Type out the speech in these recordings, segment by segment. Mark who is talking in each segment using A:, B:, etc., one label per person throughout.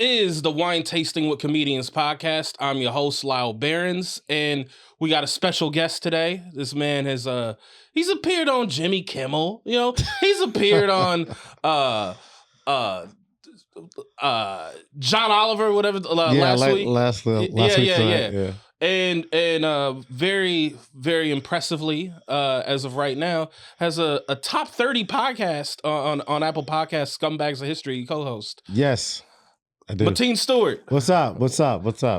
A: is the Wine Tasting with Comedians podcast. I'm your host, Lyall Behrens, and we got a special guest today. This man has he's appeared on Jimmy Kimmel, he's appeared on John Oliver, whatever, last week.
B: Last week. Yeah.
A: And very, very impressively, as of right now, has a top 30 podcast on Apple Podcasts, Scumbags of History co-host.
B: Yes, I do.
A: Mateen Stewart.
B: What's up?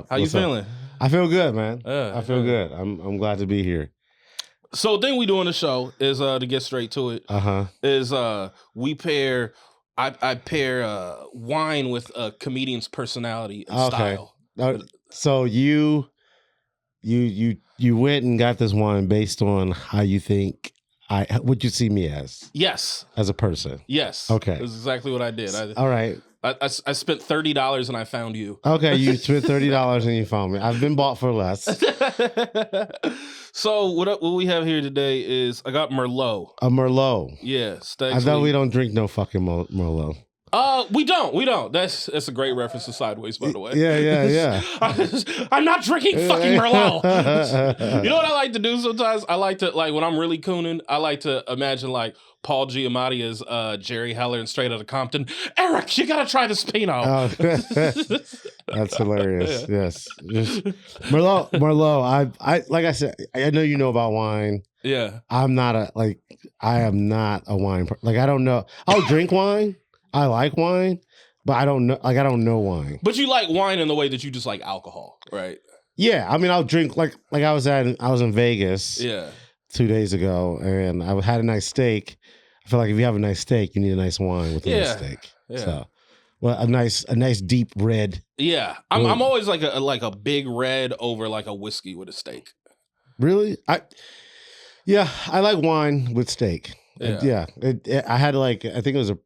A: How you feeling?
B: I feel good, man. I feel good. I'm glad to be here.
A: So the thing we do on the show is, to get straight to it, is we pair... I pair wine with a comedian's personality and style.
B: So you went and got this wine based on how you think what you see me as.
A: Yes.
B: As a person.
A: Yes.
B: Okay.
A: That's exactly what I did.
B: All right.
A: I spent $30 and I found you.
B: Okay, you spent $30 and you found me. I've been bought for less.
A: So what we have here today is I got Merlot.
B: A Merlot.
A: Yeah.
B: I thought we don't drink no fucking Merlot.
A: We don't. That's a great reference to Sideways, by the way.
B: Yeah.
A: I'm not drinking fucking Merlot. You know what I like to do sometimes? I like to, when I'm really cooning, I like to imagine Paul Giamatti as Jerry Heller and Straight Outta Compton. Eric, you gotta try this Pinot.
B: Oh, that's hilarious. Yeah. Yes. Merlot. I like I said, I know you know about wine.
A: Yeah.
B: I am not a wine I don't know. I'll drink wine. I like wine, but I don't know. I don't know wine.
A: But you like wine in the way that you just like alcohol, right?
B: Yeah, I mean, I'll drink like I was in Vegas.
A: Yeah.
B: 2 days ago, and I had a nice steak. I feel like if you have a nice steak, you need a nice wine with a nice steak. Yeah. So, well, a nice deep red.
A: Yeah, I'm always like a big red over like a whiskey with a steak.
B: Really? I like wine with steak.
A: Yeah.
B: I had I think it was a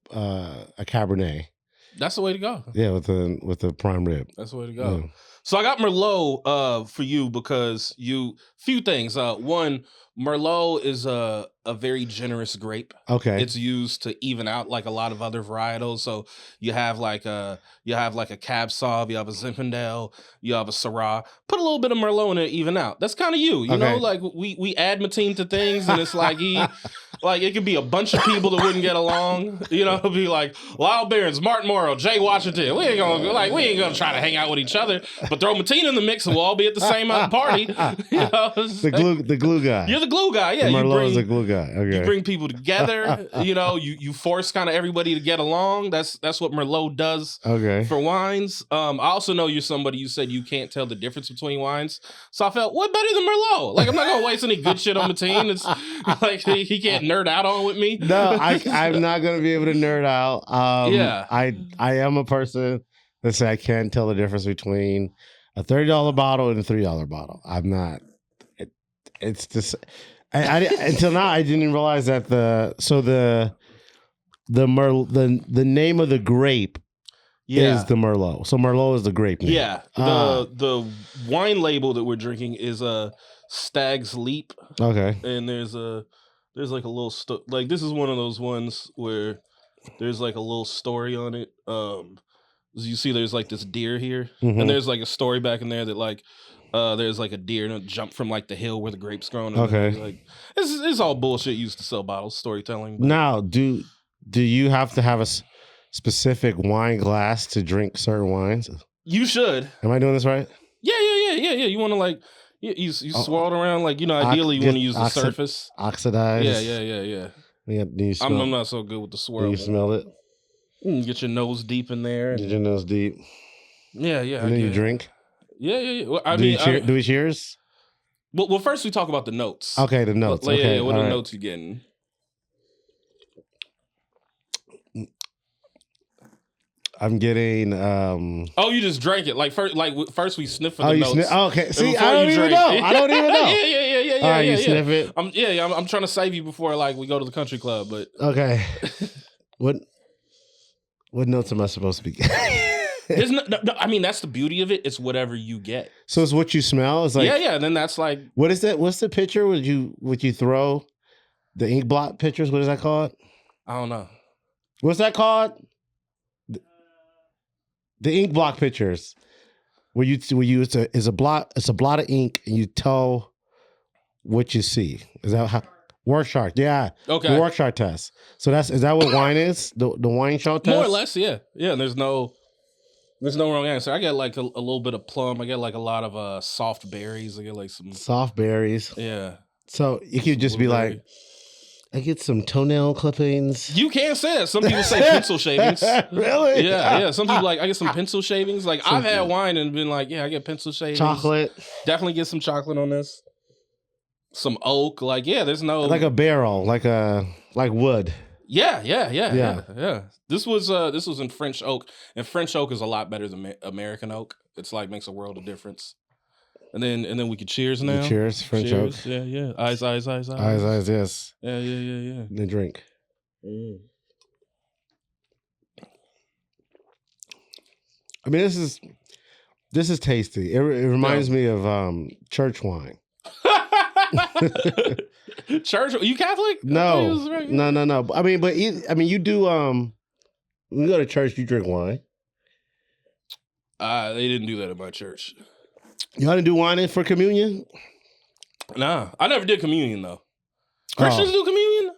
B: Cabernet.
A: That's the way to go.
B: Yeah, with the prime rib.
A: That's the way to go.
B: Yeah.
A: So I got Merlot for you because few things. One, Merlot is a very generous grape.
B: Okay.
A: It's used to even out like a lot of other varietals. So you have like a Cab Sauv, you have a Zinfandel, you have a Syrah. Put a little bit of Merlot in it, even out. That's kind of you know. Like we add Mateen to things, and it's like it could be a bunch of people that wouldn't get along. It'd be like Lyall Behrens, Martin Morrow, Jay Washington. We ain't gonna try to hang out with each other, but throw Mateen in the mix, and we'll all be at the same party.
B: The glue guy.
A: You're the glue guy. Yeah,
B: Merlot is the glue guy. Okay.
A: You bring people together. You force kind of everybody to get along. That's what Merlot does.
B: Okay.
A: For wines. I also know you're somebody, you said you can't tell the difference between wines. So I felt, what better than Merlot? I'm not gonna waste any good shit on Mateen. It's like he can't nerd out on with me.
B: No, I'm not gonna be able to nerd out.
A: Yeah.
B: I am a person that say I can't tell the difference between a $30 bottle and a $3 bottle. I'm not. It's just. I until now I didn't realize that the name of the grape is the Merlot. So Merlot is the grape name.
A: Yeah. The wine label that we're drinking is a Stag's Leap.
B: Okay.
A: And there's like a little this is one of those ones where there's like a little story on it. You see there's like this deer here, and there's like a story back in there that there's like a deer and it jumped from like the hill where the grapes grown.
B: Okay.
A: It's all bullshit used to sell bottles, storytelling. But.
B: Now, do you have to have a specific wine glass to drink certain wines?
A: You should.
B: Am I doing this right?
A: Yeah. You want to you swirl it around ideally you want to use the surface.
B: Oxidize.
A: Yeah. I'm not so good with the swirl.
B: Do you smell it?
A: Get your nose deep in there.
B: Get your nose deep.
A: Yeah.
B: And then you drink.
A: Yeah. Well,
B: do we cheers?
A: Well, first we talk about the notes.
B: Okay, the notes. Okay,
A: what are the notes you getting?
B: I'm getting.
A: Oh, you just drank it. First we sniff for the notes.
B: Okay. See, I don't even know.
A: Yeah.
B: All right, you sniff it.
A: I'm trying to save you before we go to the country club, but
B: okay. What notes am I supposed to be getting?
A: There's no, I mean, that's the beauty of it. It's whatever you get.
B: So it's what you smell. It's like
A: yeah. Then that's like,
B: what is that? What's the picture? Would you throw the ink blot pictures? What is that called?
A: I don't know.
B: What's that called? the ink block pictures where you it's a blot of ink and you tell what you see. Is that how Rorschach? Yeah.
A: Okay.
B: The Rorschach test. So is that what wine is? The wine show test?
A: More or less, yeah. Yeah, there's no wrong answer. I get like a little bit of plum. I get like a lot of soft berries. I get like some
B: soft berries.
A: Yeah.
B: So you could just be like, I get some toenail clippings.
A: You can't say that. Some people say pencil shavings.
B: Really?
A: Yeah. Some people I get some pencil shavings. Like I've had wine and been like, yeah, I get pencil shavings.
B: Chocolate. Definitely
A: get some chocolate on this. Some oak. Like, yeah, there's no
B: like a barrel, like wood.
A: Yeah. This was in French oak, and French oak is a lot better than American oak. It's like makes a world of difference. And then we could cheers now.
B: Cheers, French oak.
A: Yeah. Eyes.
B: Eyes, yes.
A: Yeah.
B: And then drink. I mean, this is tasty. It reminds me of church wine.
A: Church? Are you Catholic?
B: No. I mean, you do. When you go to church, you drink wine.
A: They didn't do that at my church.
B: Y'all didn't do wine for communion?
A: Nah, I never did communion though. Christians do communion?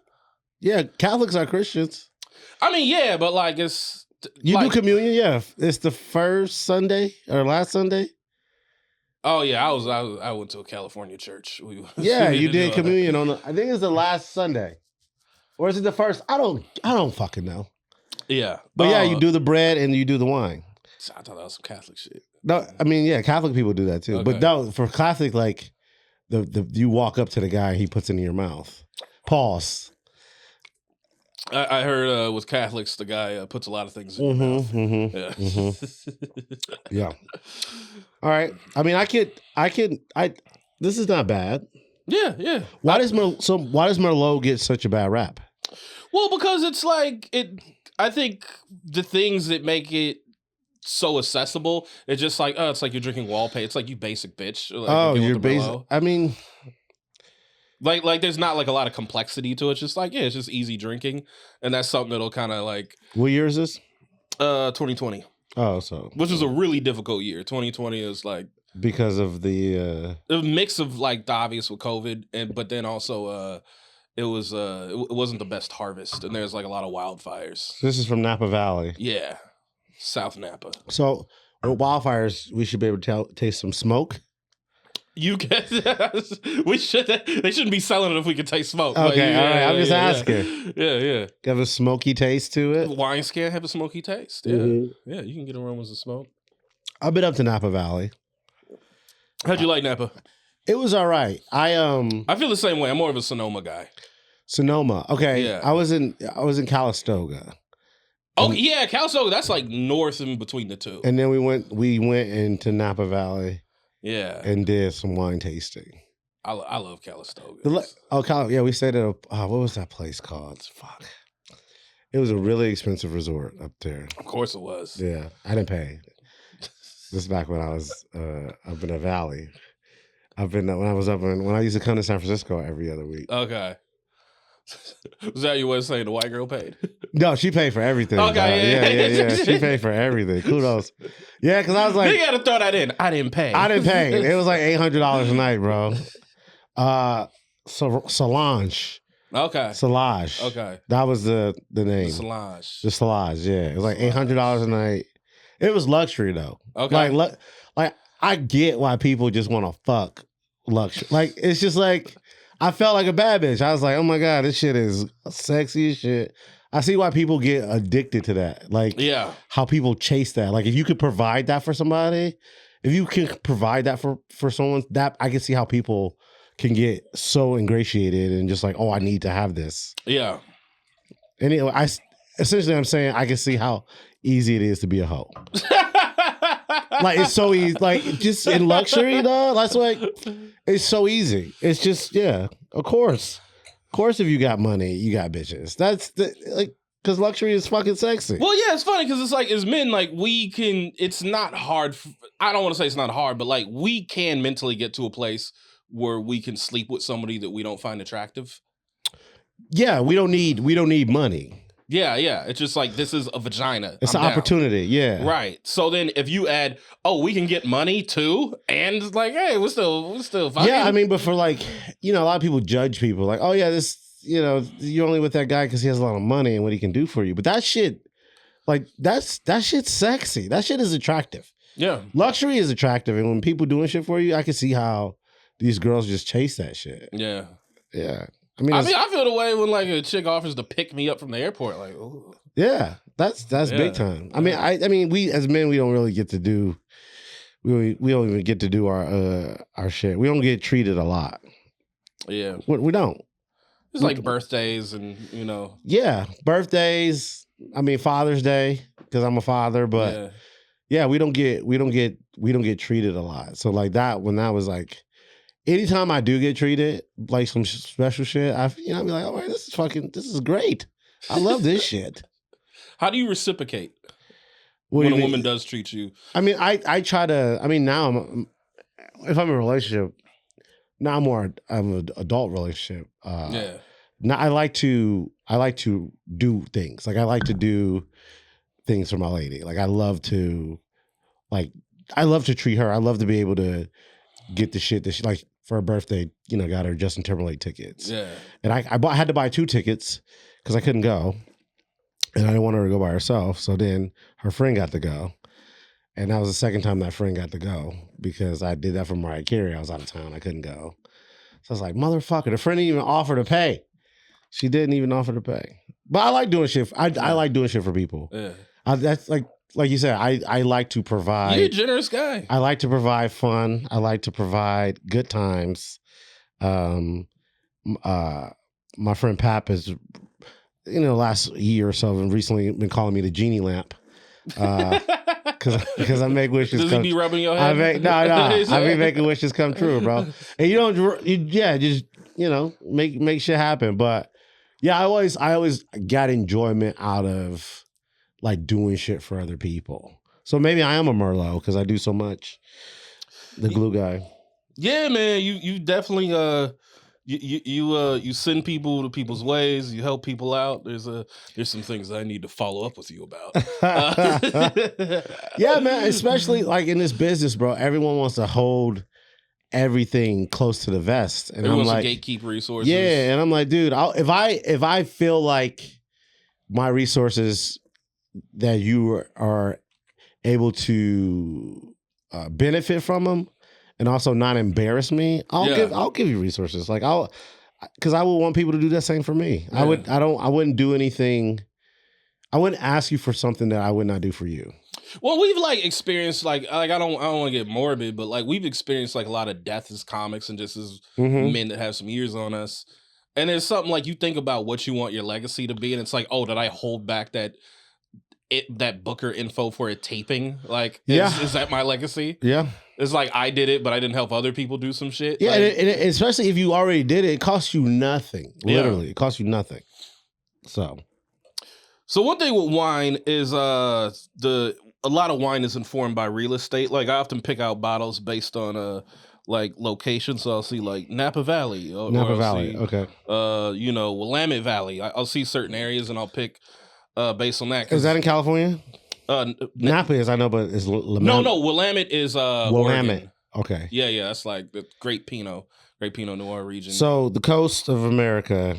B: Yeah, Catholics are Christians.
A: I mean, yeah, but like it's
B: you do communion. Yeah, it's the first Sunday or last Sunday.
A: Oh yeah, I went to a California church.
B: You did communion on I think it's the last Sunday, or is it the first? I don't fucking know.
A: Yeah,
B: but you do the bread and you do the wine.
A: I thought that was some Catholic shit.
B: No, I mean, yeah, Catholic people do that too. Okay. But no, for Catholic, like the you walk up to the guy, he puts it in your mouth. Pause.
A: I heard with Catholics, the guy puts a lot of things in your mouth.
B: Yeah. All right. I mean, this is not bad.
A: Yeah.
B: Why does Merlot get such a bad rap?
A: Well, because it's like I think the things that make it so accessible, it's just like, it's like you're drinking wallpaper. It's like, you basic bitch. Like,
B: you're basic. I mean,
A: like there's not like a lot of complexity to it. It's just like, it's just easy drinking, and that's something that'll kind of like.
B: What year is this?
A: 2020.
B: Oh,
A: which was a really difficult year. 2020 is like
B: because of the
A: mix of like the obvious with COVID, but then also it wasn't the best harvest, and there's like a lot of wildfires.
B: This is from Napa Valley.
A: Yeah. South Napa.
B: So with wildfires, we should be able to taste some smoke.
A: You can. We should. They shouldn't be selling it if we could taste smoke.
B: Okay, all right. I'm just asking.
A: Yeah.
B: Have a smoky taste to it.
A: Wines can have a smoky taste. Yeah, yeah. You can get aromas of smoke.
B: I've been up to Napa Valley.
A: How'd you like Napa?
B: It was all right. I
A: feel the same way. I'm more of a Sonoma guy.
B: Sonoma. Okay.
A: Yeah.
B: I was in Calistoga.
A: Oh yeah, Calistoga. That's like north in between the two.
B: And then we went into Napa Valley.
A: Yeah.
B: And did some wine tasting.
A: I love Calistoga.
B: Yeah, we stayed at what was that place called? Fuck. It was a really expensive resort up there.
A: Of course it was.
B: Yeah, I didn't pay. This is back when I was up in the valley. When I used to come to San Francisco every other week.
A: Okay. Was that your way of saying the white girl paid?
B: No, she paid for everything.
A: Okay,
B: yeah. She paid for everything. Kudos. Yeah, because I was like,
A: you got to throw that in. I didn't pay.
B: It was like $800 a night, bro. Solange.
A: Okay.
B: Solage.
A: Okay.
B: That was the name.
A: The
B: Solage. Yeah, it was like $800 a night. It was luxury though.
A: Okay.
B: Like I get why people just want to fuck luxury. Like it's just like. I felt like a bad bitch. I was like, oh my God, this shit is sexy as shit. I see why people get addicted to that. Like, how people chase that. Like, if you could provide that for somebody, if you can provide that for someone, that I can see how people can get so ingratiated and just like, oh, I need to have this.
A: Yeah.
B: Anyway, I'm saying I can see how easy it is to be a hoe. Like, it's so easy. Like, just in luxury, though, that's like, it's so easy. It's just, yeah, of course. Of course, if you got money, you got bitches. That's because luxury is fucking sexy.
A: Well, yeah, it's funny because it's like, as men, like, it's not hard. I don't want to say it's not hard, but like, we can mentally get to a place where we can sleep with somebody that we don't find attractive.
B: Yeah, we don't need money.
A: Yeah, yeah. It's just like, this is a vagina.
B: It's
A: I'm
B: an
A: down.
B: opportunity. Yeah.
A: Right. So then if you add, we can get money too, and it's like, hey, we're still fucking.
B: Yeah, I mean, but for like, a lot of people judge people like, oh yeah, this, you're only with that guy because he has a lot of money and what he can do for you. But that shit, like, that shit's sexy. That shit is attractive.
A: Yeah.
B: Luxury is attractive. And when people doing shit for you, I can see how these girls just chase that shit.
A: Yeah.
B: Yeah. I
A: feel the way when like a chick offers to pick me up from the airport. Like, ooh.
B: Yeah, that's big time. I mean, we as men, we don't really get to do. We don't even get to do our shit. We don't get treated a lot.
A: Yeah,
B: we don't.
A: It's like birthdays and
B: Yeah, birthdays. I mean, Father's Day because I'm a father, but yeah, we don't get treated a lot. So like that, when that was like. Anytime I do get treated like some special shit, I be like, oh, man, this is great. I love this shit.
A: How do you reciprocate when a woman does treat you? I mean,
B: I try to. I mean, now if I'm in a relationship, now I'm an adult relationship. Now I like to do things. Like I like to do things for my lady. Like I love to treat her. I love to be able to get the shit that she like. For her birthday, got her Justin Timberlake tickets.
A: Yeah.
B: And I had to buy 2 tickets because I couldn't go. And I didn't want her to go by herself. So then her friend got to go. And that was the second time that friend got to go because I did that for Mariah Carey. I was out of town. I couldn't go. So I was like, motherfucker, the friend didn't even offer to pay. She didn't even offer to pay. But I like doing shit. I like doing shit for people.
A: Yeah.
B: That's like you said, I like to provide.
A: You're a generous guy.
B: I like to provide fun. I like to provide good times. My friend Pap has, last year or so, and recently been calling me the genie lamp. Because I make wishes.
A: Does he be rubbing your head?
B: I be making wishes come true, bro. And just make shit happen. But yeah, I always got enjoyment out of. Like doing shit for other people. So maybe I am a Merlot because I do so much. The glue guy.
A: Yeah, man. You definitely you send people to people's ways. You help people out. There's some things I need to follow up with you about.
B: Yeah, man. Especially like in this business, bro. Everyone wants to hold everything close to the vest, and
A: Everyone's
B: I'm like,
A: gatekeep resources.
B: Yeah, and I'm like, dude, if I feel like my resources that you are able to benefit from them and also not embarrass me, I'll give you resources. Like because I would want people to do that same for me. Yeah. I wouldn't do anything. I wouldn't ask you for something that I would not do for you.
A: Well, we've like experienced like I don't want to get morbid, but like we've experienced like a lot of death as comics and just as men that have some years on us. And there's something like you think about what you want your legacy to be, and it's like, oh, did I hold back that Booker info for a taping? Like, is that my legacy?
B: Yeah.
A: It's like I did it, but I didn't help other people do some shit.
B: Yeah,
A: like,
B: and especially if you already did it, it costs you nothing. Literally, it costs you nothing. So
A: one thing with wine is a lot of wine is informed by real estate. Like I often pick out bottles based on like location. So I'll see like Napa Valley.
B: Okay.
A: Willamette Valley. I'll see certain areas and I'll pick based on that.
B: Is that in California? Napa is, I know, but it's
A: No, Willamette is
B: Willamette.
A: Oregon.
B: Okay.
A: Yeah, that's like the Great Pinot Noir region.
B: So the coast of America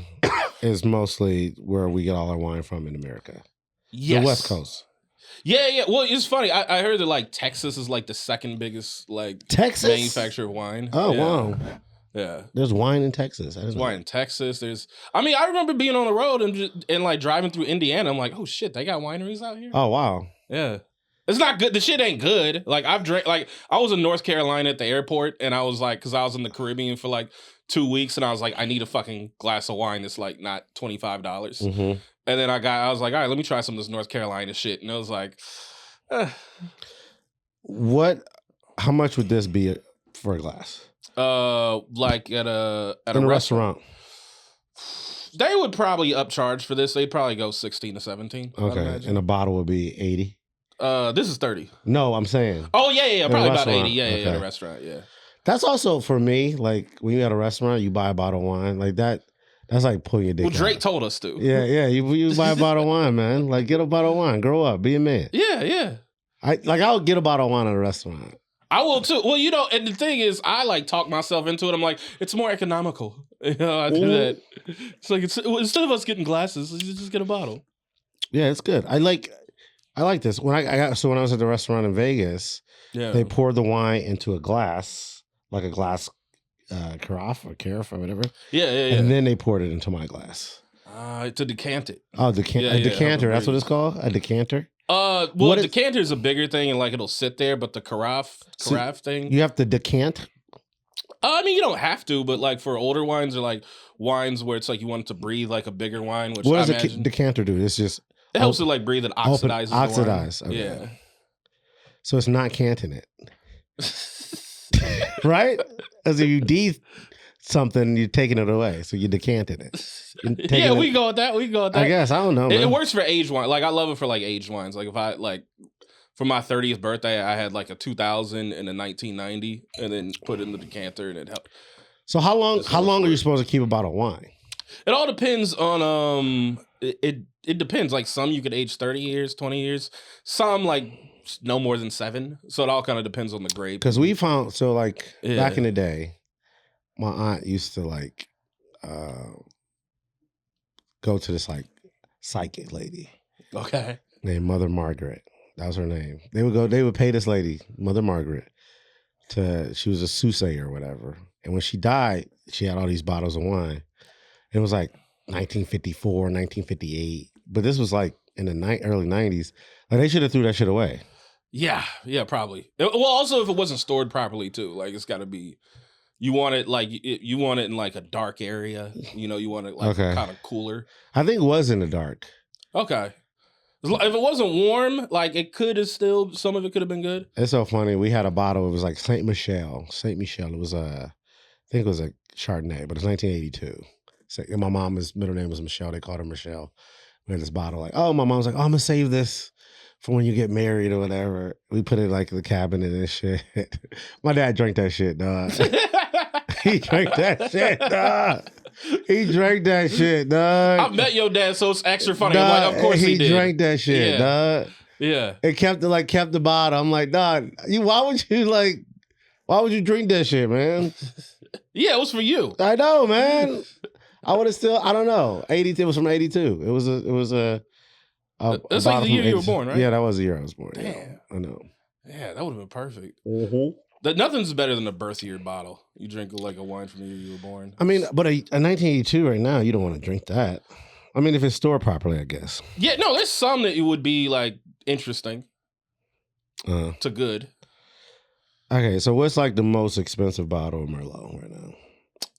B: is mostly where we get all our wine from in America.
A: Yes.
B: The West Coast.
A: Yeah. Well, it's funny. I heard that like Texas is like the second biggest like
B: Texas
A: manufacturer of wine.
B: Oh, wow.
A: Yeah.
B: There's wine in Texas.
A: There's wine in Texas. I remember being on the road and like driving through Indiana. I'm like, oh shit, they got wineries out here?
B: Oh, wow.
A: Yeah. It's not good. The shit ain't good. Like I've drank, like I was in North Carolina at the airport and I was like, cause I was in the Caribbean for like 2 weeks and I was like, I need a fucking glass of wine that's like not $25. Mm-hmm. And then I was like, all right, let me try some of this North Carolina shit. And it was like,
B: how much would this be for a glass?
A: Like at a restaurant. They would probably upcharge for this. They'd probably go 16 to 17.
B: Okay. And a bottle would be 80.
A: This is 30.
B: No, I'm saying.
A: Oh yeah, probably about 80. Yeah, at a restaurant, yeah.
B: That's also for me, like when you're at a restaurant, you buy a bottle of wine. Like that That's like pulling your dick.
A: Well, Drake
B: out.
A: told us to.
B: Yeah. You buy a bottle of wine, man. Like get a bottle of wine. Grow up. Be a man.
A: Yeah.
B: I'll get a bottle of wine at a restaurant.
A: I will too. Well, you know, and the thing is, I like talk myself into it. I'm like, it's more economical. You know, I do that. It's like instead of us getting glasses, let's just get a bottle.
B: Yeah, it's good. I like this. When I was at the restaurant in Vegas, they poured the wine into a glass, like a glass carafe or whatever.
A: Yeah.
B: And then they poured it into my glass.
A: To decant it.
B: Oh, a decanter. That's what it's called? A decanter?
A: A decanter is a bigger thing and like it'll sit there, but the carafe thing.
B: You have to decant?
A: I mean, you don't have to, but like for older wines or like wines where it's like you want it to breathe like a bigger wine. Which
B: what does a decanter do? It's just
A: it helps it like breathe and oxidizes.
B: Oxidize.
A: The wine.
B: Okay.
A: Yeah.
B: So it's not canting it, right? As if you something, you're taking it away, so you decanted it.
A: Yeah, we go with that.
B: I guess I don't know.
A: It works for aged wine. Like I love it for like aged wines. Like if I like. For my 30th birthday, I had like a 2000 and a 1990, and then put it in the decanter, and it helped.
B: So how long are you supposed to keep a bottle of wine?
A: It all depends on it depends. Like some you could age 30 years, 20 years. Some like no more than 7. So it all kind of depends on the grape.
B: Because we found back in the day, my aunt used to like go to this like psychic lady.
A: Okay.
B: Named Mother Margaret. That was her name. They would pay this lady, Mother Margaret, she was a soothsayer or whatever. And when she died, she had all these bottles of wine. It was like 1954, 1958. But this was like in the early 90s. Like they should have threw that shit away.
A: Yeah, probably. Well, also if it wasn't stored properly too. Like it's got to be, you want it like, you want it in like a dark area. You know, you want it like kind of cooler.
B: I think it was in the dark.
A: Okay. If it wasn't warm, like it could have still, some of it could have been good.
B: It's so funny. We had a bottle. It was like Saint Michel. It was I think it was a Chardonnay, but it's 1982. And my mom's middle name was Michelle. They called her Michelle. We had this bottle. Like, my mom's like, I'm gonna save this for when you get married or whatever. We put it like in the cabinet and shit. My dad drank that shit, dog. He drank that shit, dog. He drank that shit, dog.
A: I met your dad, so it's extra funny. I'm like, of course he did.
B: He drank that shit, dog.
A: Yeah.
B: It kept the bottle. I'm like, dog, why would you drink that shit, man?
A: Yeah, it was for you.
B: I know, man. I would have still, I don't know. 82, it was from 82. It was a
A: that's like the year you were born, right?
B: Yeah, that was the year I was born.
A: Damn.
B: Yeah, I know.
A: Yeah, that would have been perfect.
B: Mm-hmm.
A: Nothing's better than a birth year bottle. You drink like a wine from the year you were born.
B: I mean, but a 1982 right now, you don't want to drink that. I mean, if it's stored properly, I guess.
A: Yeah, no, there's some that it would be like interesting to good.
B: Okay, so what's like the most expensive bottle of Merlot right now?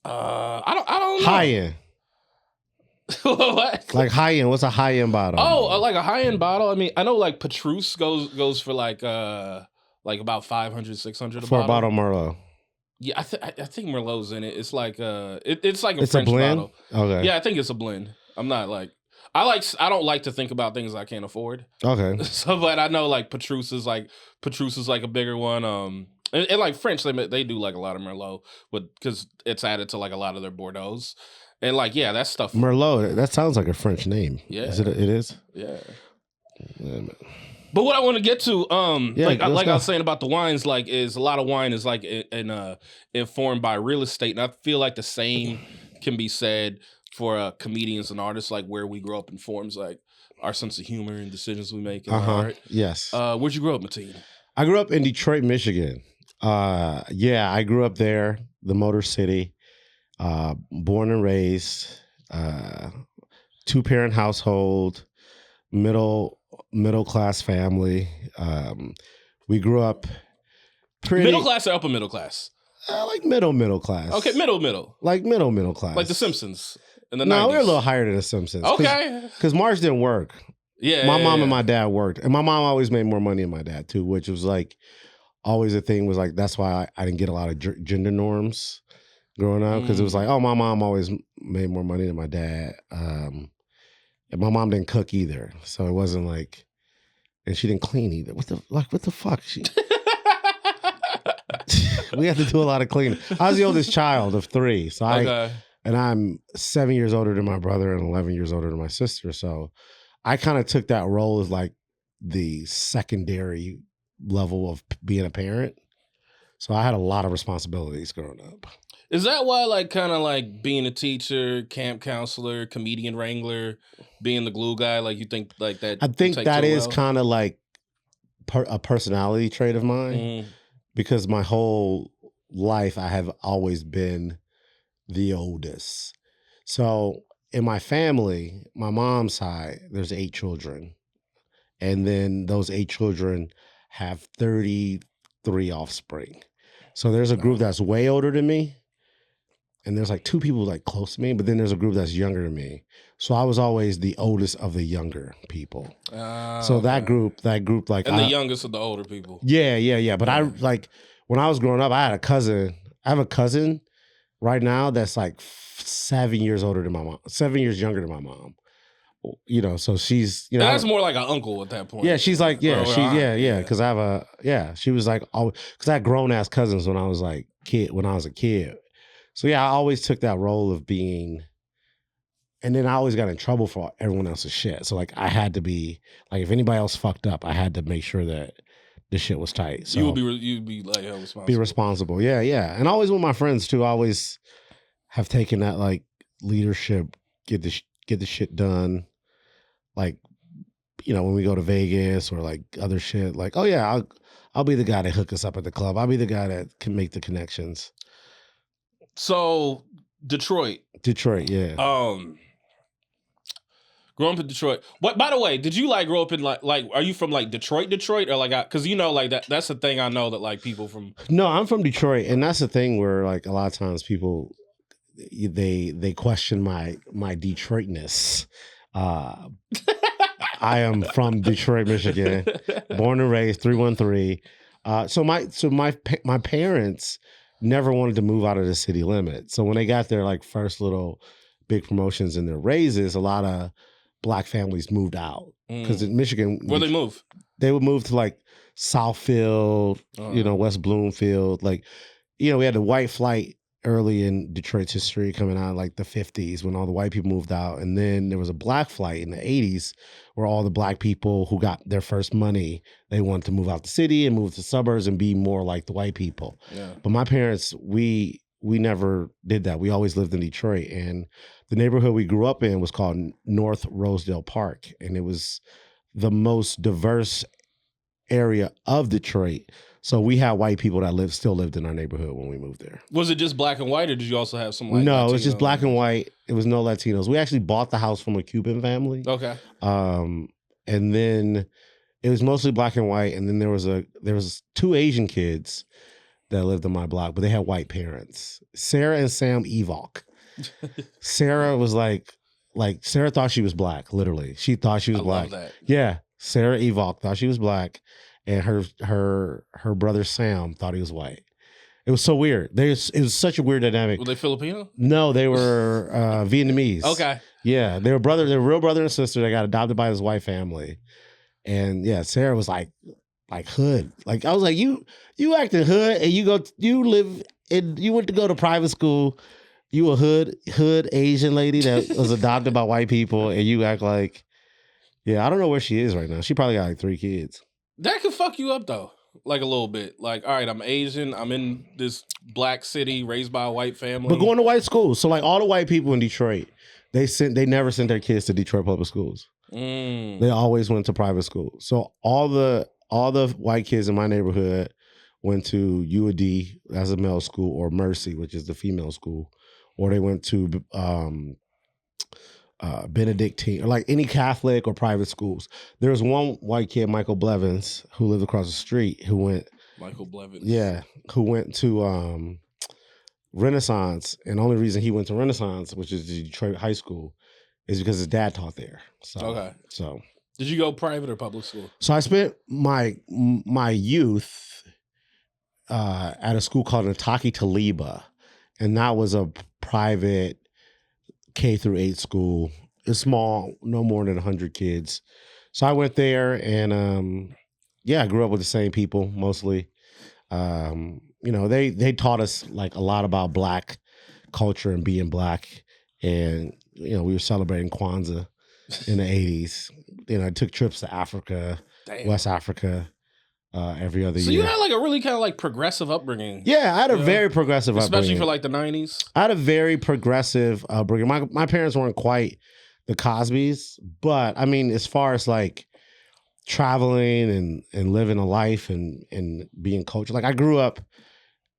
A: I don't know.
B: High end.
A: What?
B: Like high end. What's a high end bottle?
A: Oh, like a high end bottle. I mean, I know like Petrus goes for like about 500, 600
B: for a bottle of Merlot.
A: Yeah, I think Merlot's in it. It's like it's like
B: it's
A: French
B: a blend?
A: bottle.
B: Okay.
A: Yeah, I think it's a blend. I'm not like I don't like to think about things I can't afford.
B: Okay.
A: So, but I know like Petrus is like a bigger one. And like French, they do like a lot of Merlot, but because it's added to like a lot of their Bordeaux's, and like that stuff.
B: Merlot, that sounds like a French name.
A: Yeah,
B: it is.
A: Yeah. But what I want to get to, like I was saying about the wines, like is a lot of wine is like informed by real estate, and I feel like the same can be said for comedians and artists, like where we grow up informs like our sense of humor and decisions we make in our art.
B: Yes.
A: Where'd you grow up, Mateen?
B: I grew up in Detroit, Michigan. I grew up there, the Motor City. Born and raised, 2-parent household, middle class family. We grew up pretty
A: middle class or upper middle class.
B: Like middle class.
A: Okay, middle.
B: Like middle class.
A: Like The Simpsons in the 90s.
B: No, we're a little higher than The Simpsons.
A: Okay.
B: Because Marge didn't work.
A: Yeah.
B: My mom and my dad worked. And my mom always made more money than my dad, too, which was like always a thing. Was like, that's why I didn't get a lot of gender norms growing up. Because it was like, my mom always made more money than my dad. And my mom didn't cook either. So it wasn't like, and she didn't clean either. What the fuck? We had to do a lot of cleaning. I was the oldest child of 3. So I and I'm 7 years older than my brother and 11 years older than my sister. So I kind of took that role as like the secondary level of being a parent. So I had a lot of responsibilities growing up.
A: Is that why, like, kind of like being a teacher, camp counselor, comedian wrangler, being the glue guy, like you think like that?
B: I think that is kind of like a personality trait of mine,
A: Mm.
B: because my whole life I have always been the oldest. So in my family, my mom's side, there's 8 children. And then those 8 children have 33 offspring. So there's a group that's way older than me. And there's like 2 people like close to me, but then there's a group that's younger than me. So I was always the oldest of the younger people. So that group like,
A: and the youngest of the older people.
B: Yeah. But I like, when I was growing up, I have a cousin right now that's like 7 years older than my mom, 7 years younger than my mom. You know, so she's, you know,
A: that's more like an uncle at that point.
B: Yeah, she's like, because she was like, oh, because I had grown ass cousins when I was a kid. So yeah, I always took that role of being, and then I always got in trouble for everyone else's shit. So like, I had to be like, if anybody else fucked up, I had to make sure that the shit was tight. So
A: you'd be like responsible.
B: Be responsible, yeah, and always with my friends too. I always have taken that like leadership, get the shit done. Like, you know, when we go to Vegas or like other shit, like, oh yeah, I'll be the guy that hook us up at the club. I'll be the guy that can make the connections.
A: So Detroit,
B: yeah.
A: Growing up in Detroit. What? By the way, did you like grow up in like? Are you from like Detroit, or like? Because you know, like that's the thing I know that like people from.
B: No, I'm from Detroit, and that's the thing where like a lot of times people they question my Detroitness. I am from Detroit, Michigan, born and raised 313. So my parents never wanted to move out of the city limit. So when they got their like first little big promotions and their raises, a lot of Black families moved out because in Michigan,
A: where they move?
B: They would move to like Southfield, West Bloomfield. Like, you know, we had the white flight early in Detroit's history coming out of like the 50s when all the white people moved out. And then there was a black flight in the 80s where all the Black people who got their first money, they wanted to move out the city and move to suburbs and be more like the white people. Yeah. But my parents, we never did that. We always lived in Detroit. And the neighborhood we grew up in was called North Rosedale Park. And it was the most diverse area of Detroit. So we had white people that still lived in our neighborhood when we moved there.
A: Was it just black and white, or did you also have some like
B: No,
A: Latino?
B: it was just black and white. It was no Latinos. We actually bought the house from a Cuban family.
A: Okay.
B: And then it was mostly black and white. And then there was 2 Asian kids that lived on my block, but they had white parents. Sarah and Sam Evok. Sarah was like Sarah thought she was black, literally. She thought she was black.
A: Love that.
B: Yeah. Sarah Evok thought she was black. And her brother Sam thought he was white. It was so weird. It was such a weird dynamic.
A: Were they Filipino?
B: No, they were Vietnamese.
A: Okay.
B: Yeah, they were real brother and sister. They got adopted by this white family. And yeah, Sarah was like hood. Like I was like, you acting hood, and you went to go to private school. You a hood Asian lady that was adopted by white people, and you act like, yeah, I don't know where she is right now. She probably got like 3 kids.
A: That could fuck you up though, like a little bit. Like, all right, I'm Asian. I'm in this black city, raised by a white family,
B: but going to white schools. So like all the white people in Detroit, they never sent their kids to Detroit public schools. They always went to private schools. So all the white kids in my neighborhood went to UAD, that's a male school, or Mercy, which is the female school, or they went to Benedictine, or like any Catholic or private schools. There was one white kid, Michael Blevins, who lived across the street, who went to Renaissance, and the only reason he went to Renaissance, which is the Detroit high school, is because his dad taught there. So, okay. So,
A: did you go private or public school?
B: So I spent my youth at a school called Nataki Taliba, and that was a private K through 8 school. It's small, no more than 100 kids. So I went there, and I grew up with the same people mostly. They taught us like a lot about Black culture and being black. And, we were celebrating Kwanzaa in the 80s. I took trips to Africa, West Africa, every other year.
A: So you had like a really kind of like progressive upbringing.
B: Yeah, I had a very progressive upbringing.
A: Especially for like the 90s.
B: I had a very progressive upbringing. My parents weren't quite the Cosbys, but I mean, as far as like traveling and living a life and being cultured, like I grew up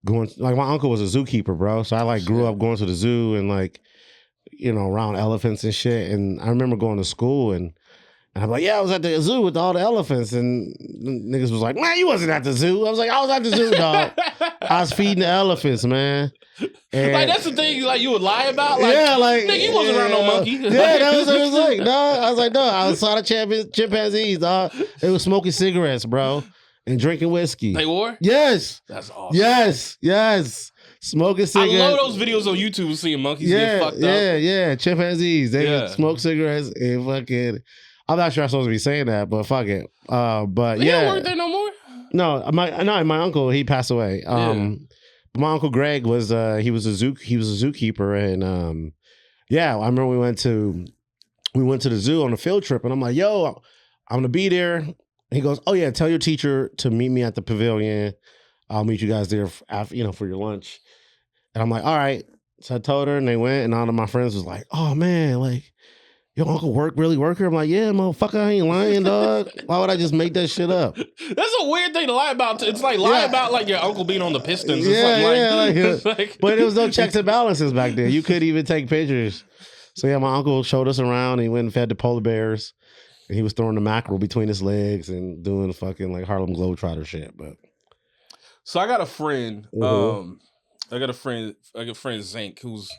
B: going, like my uncle was a zookeeper, bro. So I like grew up going to the zoo and like, around elephants and shit. And I remember going to school and I'm like, yeah, I was at the zoo with all the elephants. And niggas was like, man, you wasn't at the zoo. I was like, I was at the zoo, dog. I was feeding the elephants, man. And
A: like, that's the thing, like, you would lie about? Like, nigga, you wasn't around no monkey.
B: Yeah, that was what it was like, dog. I was like, no, I saw the chimpanzees, dog. They was smoking cigarettes, bro, and drinking whiskey.
A: They were?
B: Yes.
A: That's awesome.
B: Yes. Smoking cigarettes.
A: I love those videos on YouTube seeing monkeys get fucked up.
B: Yeah. Chimpanzees. They smoke cigarettes and fucking... I'm not sure I'm supposed to be saying that, but fuck it. But
A: they don't work there no more?
B: No, my uncle, he passed away. My uncle Greg was he was a zookeeper, and I remember we went to the zoo on a field trip, and I'm like, yo, I'm gonna be there. And he goes, oh yeah, tell your teacher to meet me at the pavilion. I'll meet you guys there after, for your lunch. And I'm like, all right. So I told her, and they went, and all of my friends was like, oh man, like, your uncle really work here? I'm like, yeah, motherfucker, I ain't lying, dog. Why would I just make that shit up?
A: That's a weird thing to lie about. It's like lying about like your uncle being on the Pistons. It's
B: like, but there was no checks and balances back then. You couldn't even take pictures. So yeah, my uncle showed us around. And he went and fed the polar bears, and he was throwing the mackerel between his legs and doing fucking like Harlem Globetrotter shit. But
A: so I got a friend. I got a friend Zink who's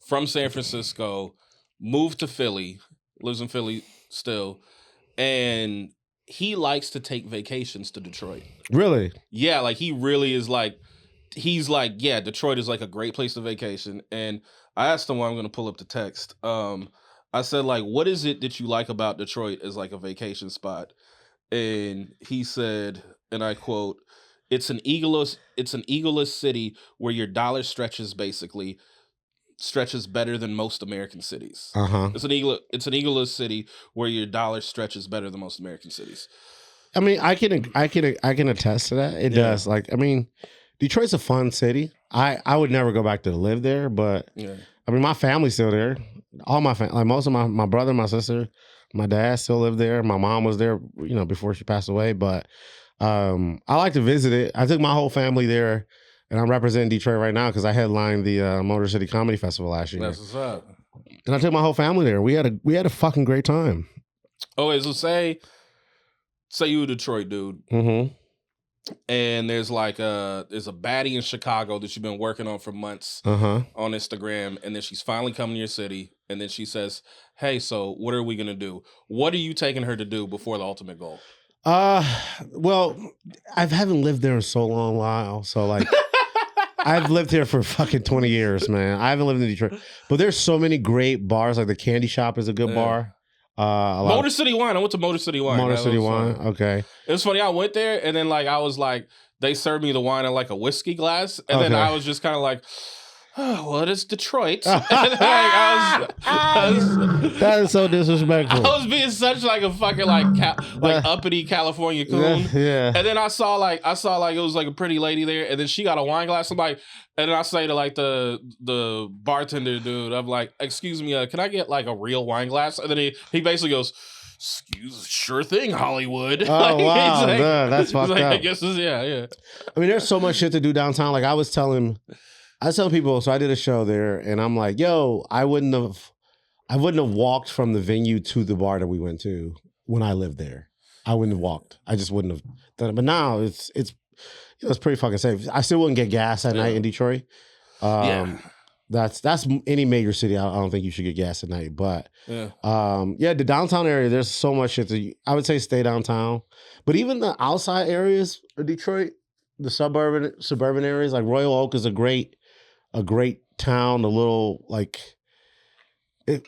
A: from San Francisco. Moved to Philly, lives in Philly still, and he likes to take vacations to Detroit.
B: Really?
A: Yeah, like he really is like, he's like, yeah, Detroit is like a great place to vacation. And I asked him, I'm going to pull up the text. I said, like, what is it that you like about Detroit as like a vacation spot? And he said, and I quote, it's an egoless city where your dollar stretches better than most American cities. It's an egoless city where your dollar stretches better than most American cities.
B: I mean, I can attest to that. It does. Like, I mean, Detroit's a fun city. I would never go back to live there, but I mean, my family's still there. All my family, like most of my brother, my sister, my dad still live there. My mom was there, before she passed away. But I like to visit it. I took my whole family there. And I'm representing Detroit right now because I headlined the Motor City Comedy Festival last year.
A: That's what's up.
B: And I took my whole family there. We had a fucking great time.
A: Okay, so say you a Detroit dude, and there's like there's a baddie in Chicago that you've been working on for months on Instagram, and then she's finally coming to your city, and then she says, "Hey, so what are we gonna do? What are you taking her to do before the ultimate goal?"
B: Well, I haven't lived there in so long while, so like. I've lived here for fucking 20 years, man. I haven't lived in Detroit. But there's so many great bars. Like the Candy Shop is a good bar.
A: Motor City Wine. I went to Motor City Wine.
B: Motor City Wine. Okay.
A: It was funny. I went there and then like I was like, they served me the wine in like a whiskey glass. And then I was just kind of like, oh, well, it's Detroit.
B: That is so disrespectful.
A: I was being such like a fucking like uppity California coon.
B: Yeah.
A: And then I saw like it was like a pretty lady there, and then she got a wine glass. I'm like, and then I say to like the bartender dude, I'm like, excuse me, can I get like a real wine glass? And then he basically goes, sure thing, Hollywood.
B: Oh, wow. Like, that's fucked up.
A: I guess yeah.
B: I mean, there's so much shit to do downtown. Like I tell people, so I did a show there, and I'm like, yo, I wouldn't have walked from the venue to the bar that we went to when I lived there. I wouldn't have walked. I just wouldn't have done it. But now it's pretty fucking safe. I still wouldn't get gas at night in Detroit. That's any major city. I don't think you should get gas at night. But the downtown area, there's so much shit I would say stay downtown. But even the outside areas of Detroit, the suburban areas, like Royal Oak is a great town. A little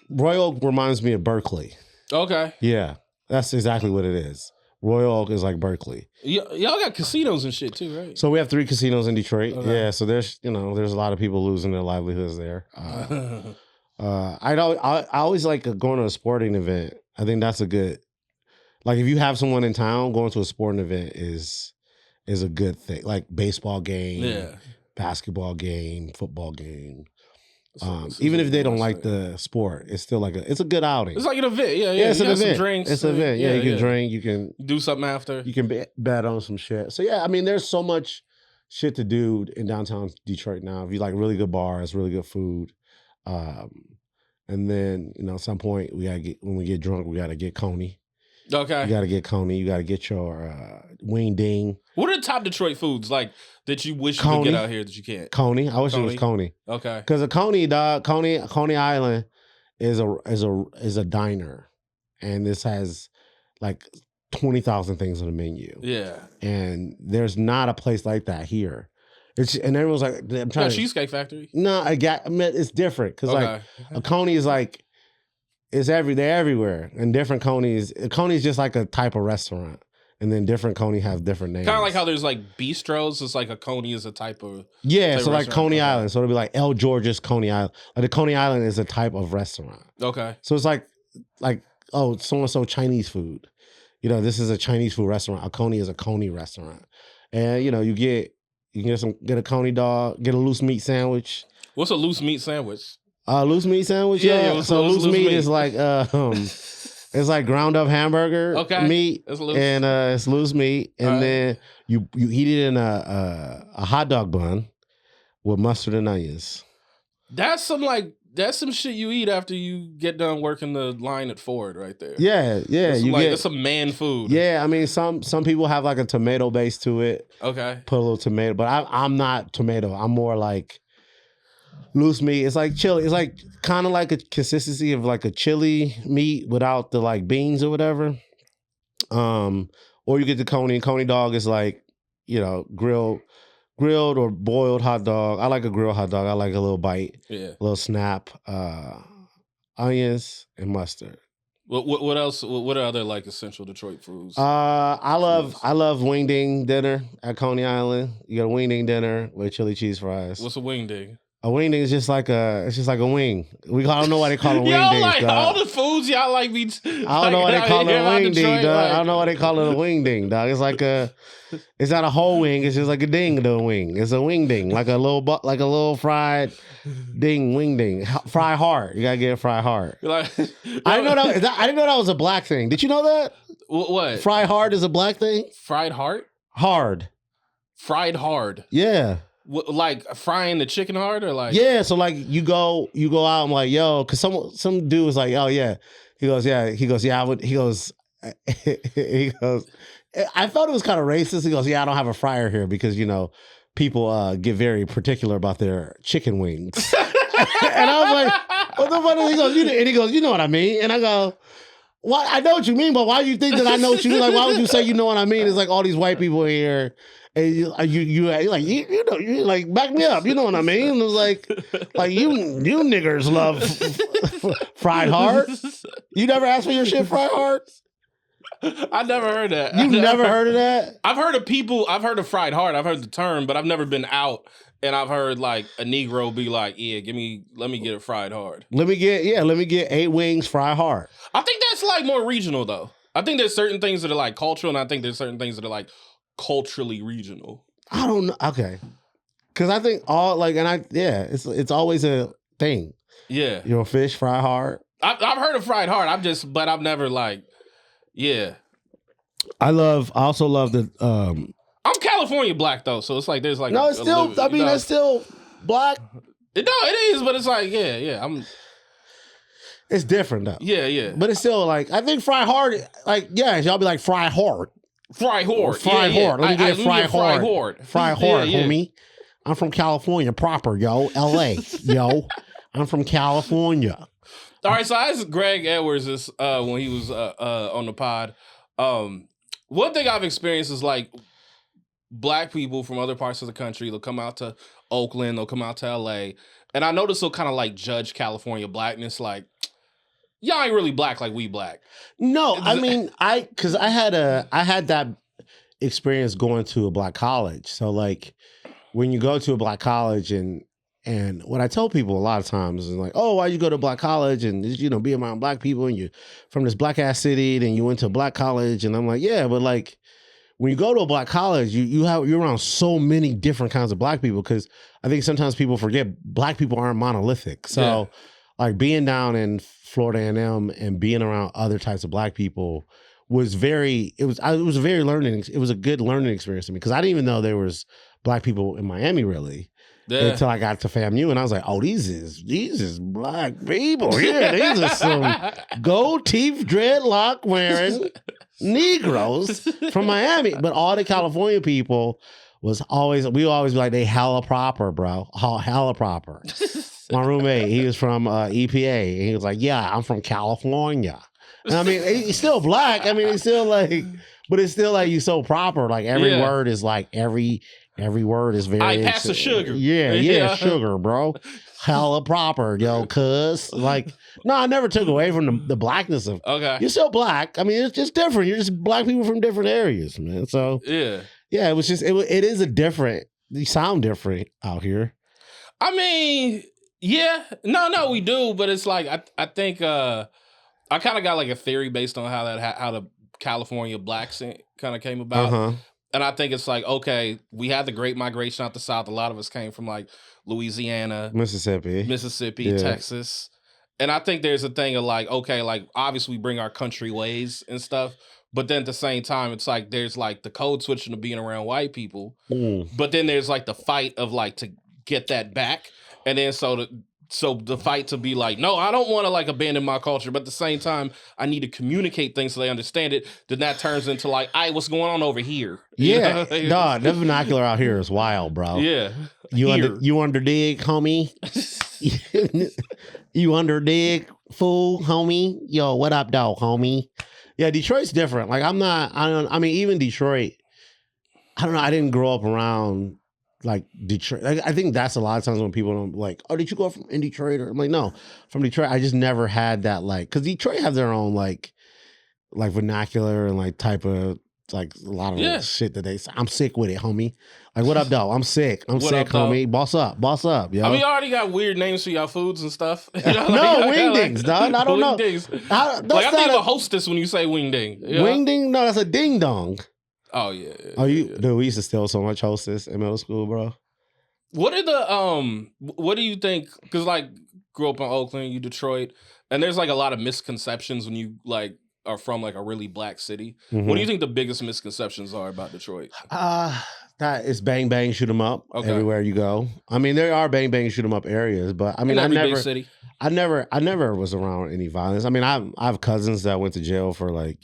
B: Royal Oak reminds me of Berkeley.
A: Okay.
B: Yeah, that's exactly what it is. Royal Oak is like Berkeley.
A: Y'all got casinos and shit too, right?
B: So we have 3 casinos in Detroit.
A: Okay.
B: Yeah, so there's a lot of people losing their livelihoods there. I always like going to a sporting event. I think that's a good, like if you have someone in town, going to a sporting event is a good thing. Like baseball game, basketball game, football game. Even if they don't like the sport, it's still like it's a good outing.
A: It's like an event, yeah.
B: It's an event.
A: Some drinks,
B: it's an event. Yeah, you can drink. You can
A: do something after.
B: You can bet on some shit. So yeah, I mean, there's so much shit to do in downtown Detroit now. If you like really good bars, really good food, and then at some point when we get drunk, we gotta get Coney.
A: Okay.
B: You gotta get Coney. You gotta get your wing ding.
A: What are the top Detroit foods like that you wish you could get out here that you can't?
B: Coney. I wish it was Coney.
A: Okay.
B: Because a Coney Island is a diner, and this has like 20,000 things on the menu.
A: Yeah. And
B: there's not a place like that here. And everyone's like, I'm trying.
A: Cheesecake Factory.
B: No, it's different because like a Coney is like. They're everywhere. And different Coney's. Coney's just like a type of restaurant. And then different Coney have different names.
A: Kind of like how there's like bistros. It's like a Coney is a type of.
B: Yeah, so like Coney Island. So it'll be like L. George's Coney Island. Like the Coney Island is a type of restaurant.
A: Okay.
B: So it's like so-and-so Chinese food. This is a Chinese food restaurant. A Coney is a Coney restaurant. And you get a Coney dog, get a loose meat sandwich.
A: What's a loose meat sandwich?
B: Loose meat sandwich, yeah. So loose meat is like it's like ground up hamburger meat, and it's loose meat, and then you eat it in a hot dog bun with mustard and onions. That's
A: some shit you eat after you get done working the line at Ford, right there.
B: Yeah.
A: It's some man food.
B: Yeah, I mean some people have like a tomato base to it.
A: Okay,
B: put a little tomato, but I'm not tomato. I'm more like. Loose meat, it's like chili. It's like kind of like a consistency of like a chili meat without the like beans or whatever. Or you get the Coney. Coney dog is like, grilled or boiled hot dog. I like a grilled hot dog. I like a little bite, a little snap, onions and mustard.
A: What else? What are other like essential Detroit foods?
B: I love wing ding dinner at Coney Island. You got a wing ding dinner with chili cheese fries.
A: What's a wing ding?
B: A wing ding is just like a wing. I don't know why they call it wing ding.
A: Like all the foods y'all like me.
B: I don't know why they call it a wing ding, dog. I don't know why they call it a wing ding, dog. It's like it's not a whole wing. It's just like a ding to a wing. It's a wing ding, like a little fried wing ding, fry hard. You gotta get it fried hard. I didn't know that was a black thing. Did you know that?
A: What?
B: Fry hard is a black thing.
A: Fried hard.
B: Hard.
A: Fried hard.
B: Yeah.
A: Like frying the chicken hard or like
B: so like you go out and like because some dude was like he goes I would he goes I thought it was kind of racist. He goes I don't have a fryer here because people get very particular about their chicken wings. And I was like what the fuck? He goes you know what I mean, and I go what I know what you mean, but why do you think that I know what you mean? Like why would you say you know what I mean? It's like all these white people here. And you like you like back me up, you know what I mean? It was like you niggers love fried hard. You never asked for your shit fried hard?
A: I never heard that.
B: You've never heard of that?
A: I've heard of fried hard. I've heard the term, but I've never been out and I've heard like a Negro be like, let me get it fried hard. Let me get
B: 8 wings fried hard.
A: I think that's like more regional though. I think there's certain things that are like cultural, and I think there's certain things that are like culturally regional.
B: I don't know. Okay, because I think it's always a thing.
A: Yeah,
B: fish fry hard.
A: I've heard of fried hard. I've never like. Yeah,
B: I also love the.
A: I'm California black though, so it's like there's like
B: no, it's still. That's still black.
A: It is, but it's like
B: It's different though.
A: Yeah.
B: But it's still like I think fry hard. Like y'all be like fry hard.
A: Fry hard.
B: Fry hard. Let me get fry hard. Fry hard,
A: yeah.
B: homie. I'm from California proper, yo. LA, yo. I'm from California.
A: All right, so I asked Greg Edwards this when he was on the pod. One thing I've experienced is like black people from other parts of the country, they'll come out to Oakland, they'll come out to LA, and I notice they'll kind of like judge California blackness like, y'all ain't really black like we black.
B: No, I mean, because I had that experience going to a black college. So like when you go to a black college and what I tell people a lot of times is like, oh, why you go to black college and be around black people and you from this black ass city, then you went to a black college, and I'm like, yeah, but like when you go to a black college, you're around so many different kinds of black people, because I think sometimes people forget black people aren't monolithic. So like being down in Florida A&M and being around other types of black people was a good learning experience to me, because I didn't even know there was black people in Miami really. Yeah. Until I got to FAMU, and I was like, "Oh, these is black people. Yeah, these are some gold teeth, dreadlock wearing Negroes from Miami." But all the California people we always be like, they hella proper, bro, hella proper. My roommate, he was from EPA, and he was like, "Yeah, I'm from California." And I mean, he's still black. I mean, he's still like, but it's still like you so proper. Like every word is like Every word is very.
A: I pass the sugar.
B: Yeah, sugar, bro. Hella proper, yo, cuz. Like, no, I never took away from the blackness of.
A: Okay.
B: You're still black. I mean, it's just different. You're just black people from different areas, man. So yeah, it was just it is a different. You sound different out here.
A: I mean, yeah, no, we do, but it's like I think I kind of got like a theory based on how the California blacks kind of came about. Uh-huh. And I think it's like, okay, we had the Great Migration out the South. A lot of us came from like Louisiana,
B: Mississippi,
A: Texas. And I think there's a thing of like, okay, like obviously we bring our country ways and stuff. But then at the same time, it's like there's like the code switching to being around white people. But then there's like the fight of like to get that back. And then so the fight to be like, no, I don't want to like abandon my culture, but at the same time, I need to communicate things so they understand it. Then that turns into like, what's going on over here?
B: Yeah, dog, the vernacular out here is wild, bro.
A: Yeah,
B: you under dig, homie. You under dig, fool, homie. Yo, what up, dog, homie? Yeah, Detroit's different. Like I mean, even Detroit. I don't know. I didn't grow up around. Like Detroit, I think that's a lot of times when people don't like, oh, did you go in Detroit? Or I'm like, no, from Detroit. I just never had that, like, because Detroit have their own like vernacular and like type of like a lot of shit that they say. I'm sick with it, homie. Like, what up, dog? I'm sick. I'm sick, homie. Boss up, yo.
A: I mean, you already got weird names for y'all foods and stuff.
B: You know, no, wingdings, dog. I don't know.
A: Wingdings. I think of a hostess when you say wingding. You know?
B: Wingding? No, that's a ding dong.
A: Oh yeah.
B: Dude, we used to steal so much Hostess in middle school, bro.
A: What do you think? Because like grew up in Oakland, you Detroit, and there's like a lot of misconceptions when you like are from like a really black city. Mm-hmm. What do you think the biggest misconceptions are about Detroit?
B: That is bang bang shoot 'em up everywhere you go. I mean, there are bang bang shoot 'em up areas, but I mean, I never was around any violence. I mean, I have cousins that went to jail for like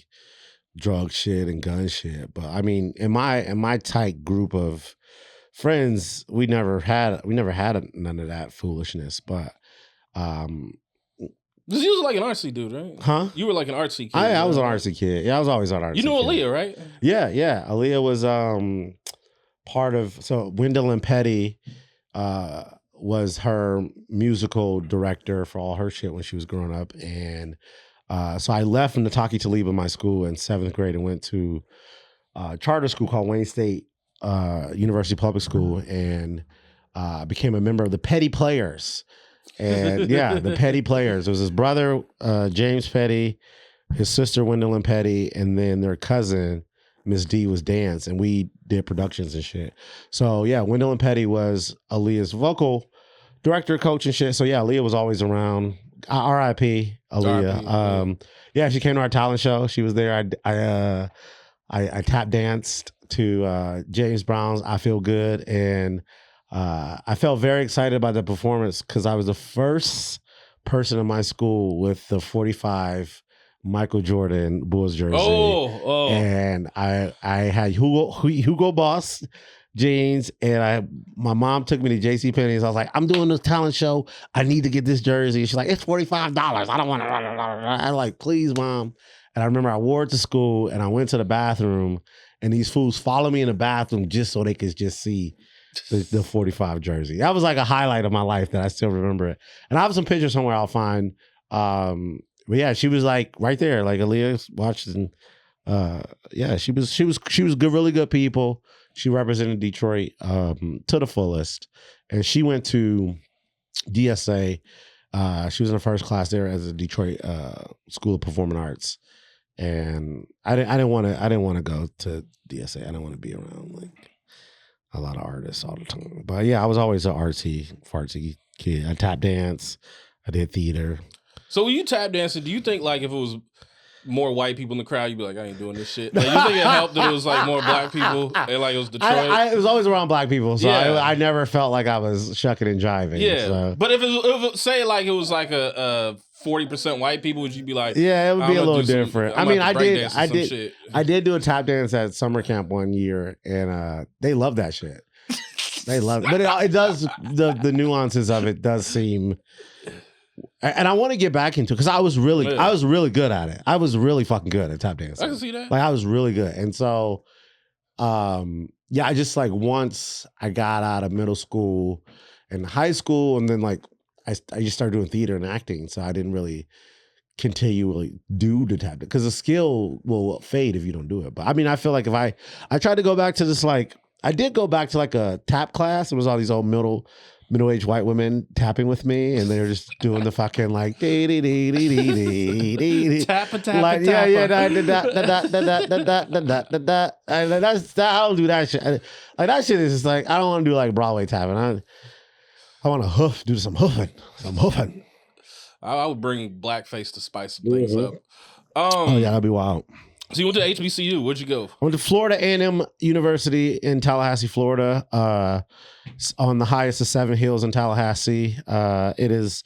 B: drug shit and gun shit, but I mean, in my tight group of friends, we never had none of that foolishness. But
A: you was like an artsy dude, right?
B: Huh?
A: You were like an artsy kid.
B: I was an artsy kid. Yeah, I was always an artsy.
A: You knew Aaliyah, right?
B: Yeah. Aaliyah was part of. So Wendell and Petty was her musical director for all her shit when she was growing up, and so I left from the Nataki Taliba, my school, in 7th grade and went to a charter school called Wayne State University Public School, and became a member of the Petty Players. And yeah, the Petty Players. It was his brother, James Petty, his sister, Wendell Petty, and then their cousin, Miss D, was dance, and we did productions and shit. So yeah, Wendell Petty was Aaliyah's vocal director, coach, and shit. So yeah, Aaliyah was always around. R.I.P. Aaliyah. Yeah, she came to our talent show. She was there. I tap danced to James Brown's "I Feel Good," and I felt very excited about the performance because I was the first person in my school with the 45 Michael Jordan Bulls jersey. Oh. And I had Hugo Boss jeans, and my mom took me to JCPenney's. I was like, I'm doing this talent show. I need to get this jersey. And she's like, it's $45. I don't want to. I'm like, please, mom. And I remember I wore it to school, and I went to the bathroom, and these fools followed me in the bathroom just so they could just see the 45 jersey. That was like a highlight of my life that I still remember it. And I have some pictures somewhere I'll find. but yeah, she was like right there, like Aaliyah watching. Yeah, she was good, really good people. She represented Detroit to the fullest, and she went to DSA. She was in the first class there as a Detroit School of Performing Arts, and I didn't want to go to DSA. I didn't want to be around like a lot of artists all the time. But yeah, I was always an fartsy kid. I tap dance. I did theater.
A: So when you tap dancing, do you think like if it was more white people in the crowd, you'd be like, I ain't doing this shit? Like, you think it helped that it was like more black people and like it was Detroit?
B: It was always around black people, so I never felt like I was shucking and jiving.
A: Yeah,
B: so.
A: But if it say like it was like a 40% white people, would you be like,
B: yeah, it would be a little different. I mean, I did do a tap dance at summer camp one year, and they love that shit. They love it, but it does the nuances of it does seem. And I want to get back into it because I was really good at it. I was really fucking good at tap dancing.
A: I can see that.
B: Like I was really good. And so yeah, I just like once I got out of middle school and high school, and then like I just started doing theater and acting. So I didn't really continually do the tap because the skill will fade if you don't do it. But I mean, I feel like if I tried to go back to this, like I did go back to like a tap class. It was all these old middle-aged white women tapping with me, and they were just doing the fucking like dee dee dee dee dee dee dee
A: tap
B: like yeah I don't do that shit. Like that shit is just like I don't want to do like Broadway tapping. I want to do some hoofing.
A: I would bring blackface to spice some things up.
B: Oh yeah, that'd be wild.
A: So you went to HBCU. Where'd you go?
B: I went to Florida A&M University in Tallahassee, Florida, on the highest of 7 hills in Tallahassee. It is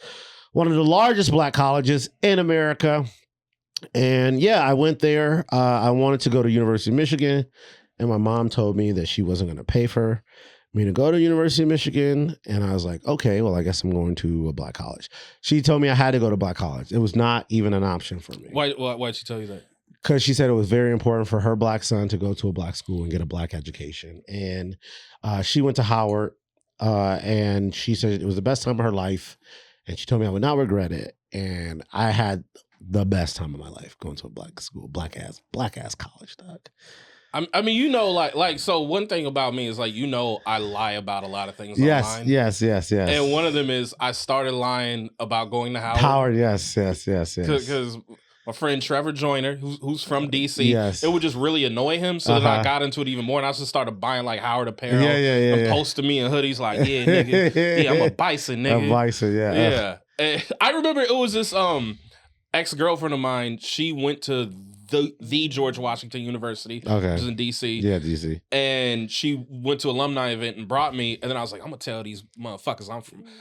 B: one of the largest black colleges in America. And yeah, I went there. I wanted to go to University of Michigan, and my mom told me that she wasn't going to pay for me to go to University of Michigan. And I was like, okay, well, I guess I'm going to a black college. She told me I had to go to black college. It was not even an option for me.
A: Why'd she tell you that?
B: Because she said it was very important for her black son to go to a black school and get a black education. And she went to Howard, and she said it was the best time of her life. And she told me I would not regret it. And I had the best time of my life going to a black school, black ass college, dog.
A: I mean, you know, like, so one thing about me is like, you know, I lie about a lot of things online.
B: Yes.
A: And one of them is I started lying about going to Howard.
B: Yes.
A: Because my friend Trevor Joyner, who's from DC, it would just really annoy him. So then I got into it even more, and I just started buying like Howard apparel. And posting me in hoodies like, yeah, nigga, yeah, I'm a bison, nigga.
B: A bison,
A: yeah. And I remember it was this ex-girlfriend of mine. She went to the George Washington University, which is in DC.
B: Yeah, DC.
A: And she went to an alumni event and brought me. And then I was like, I'm gonna tell these motherfuckers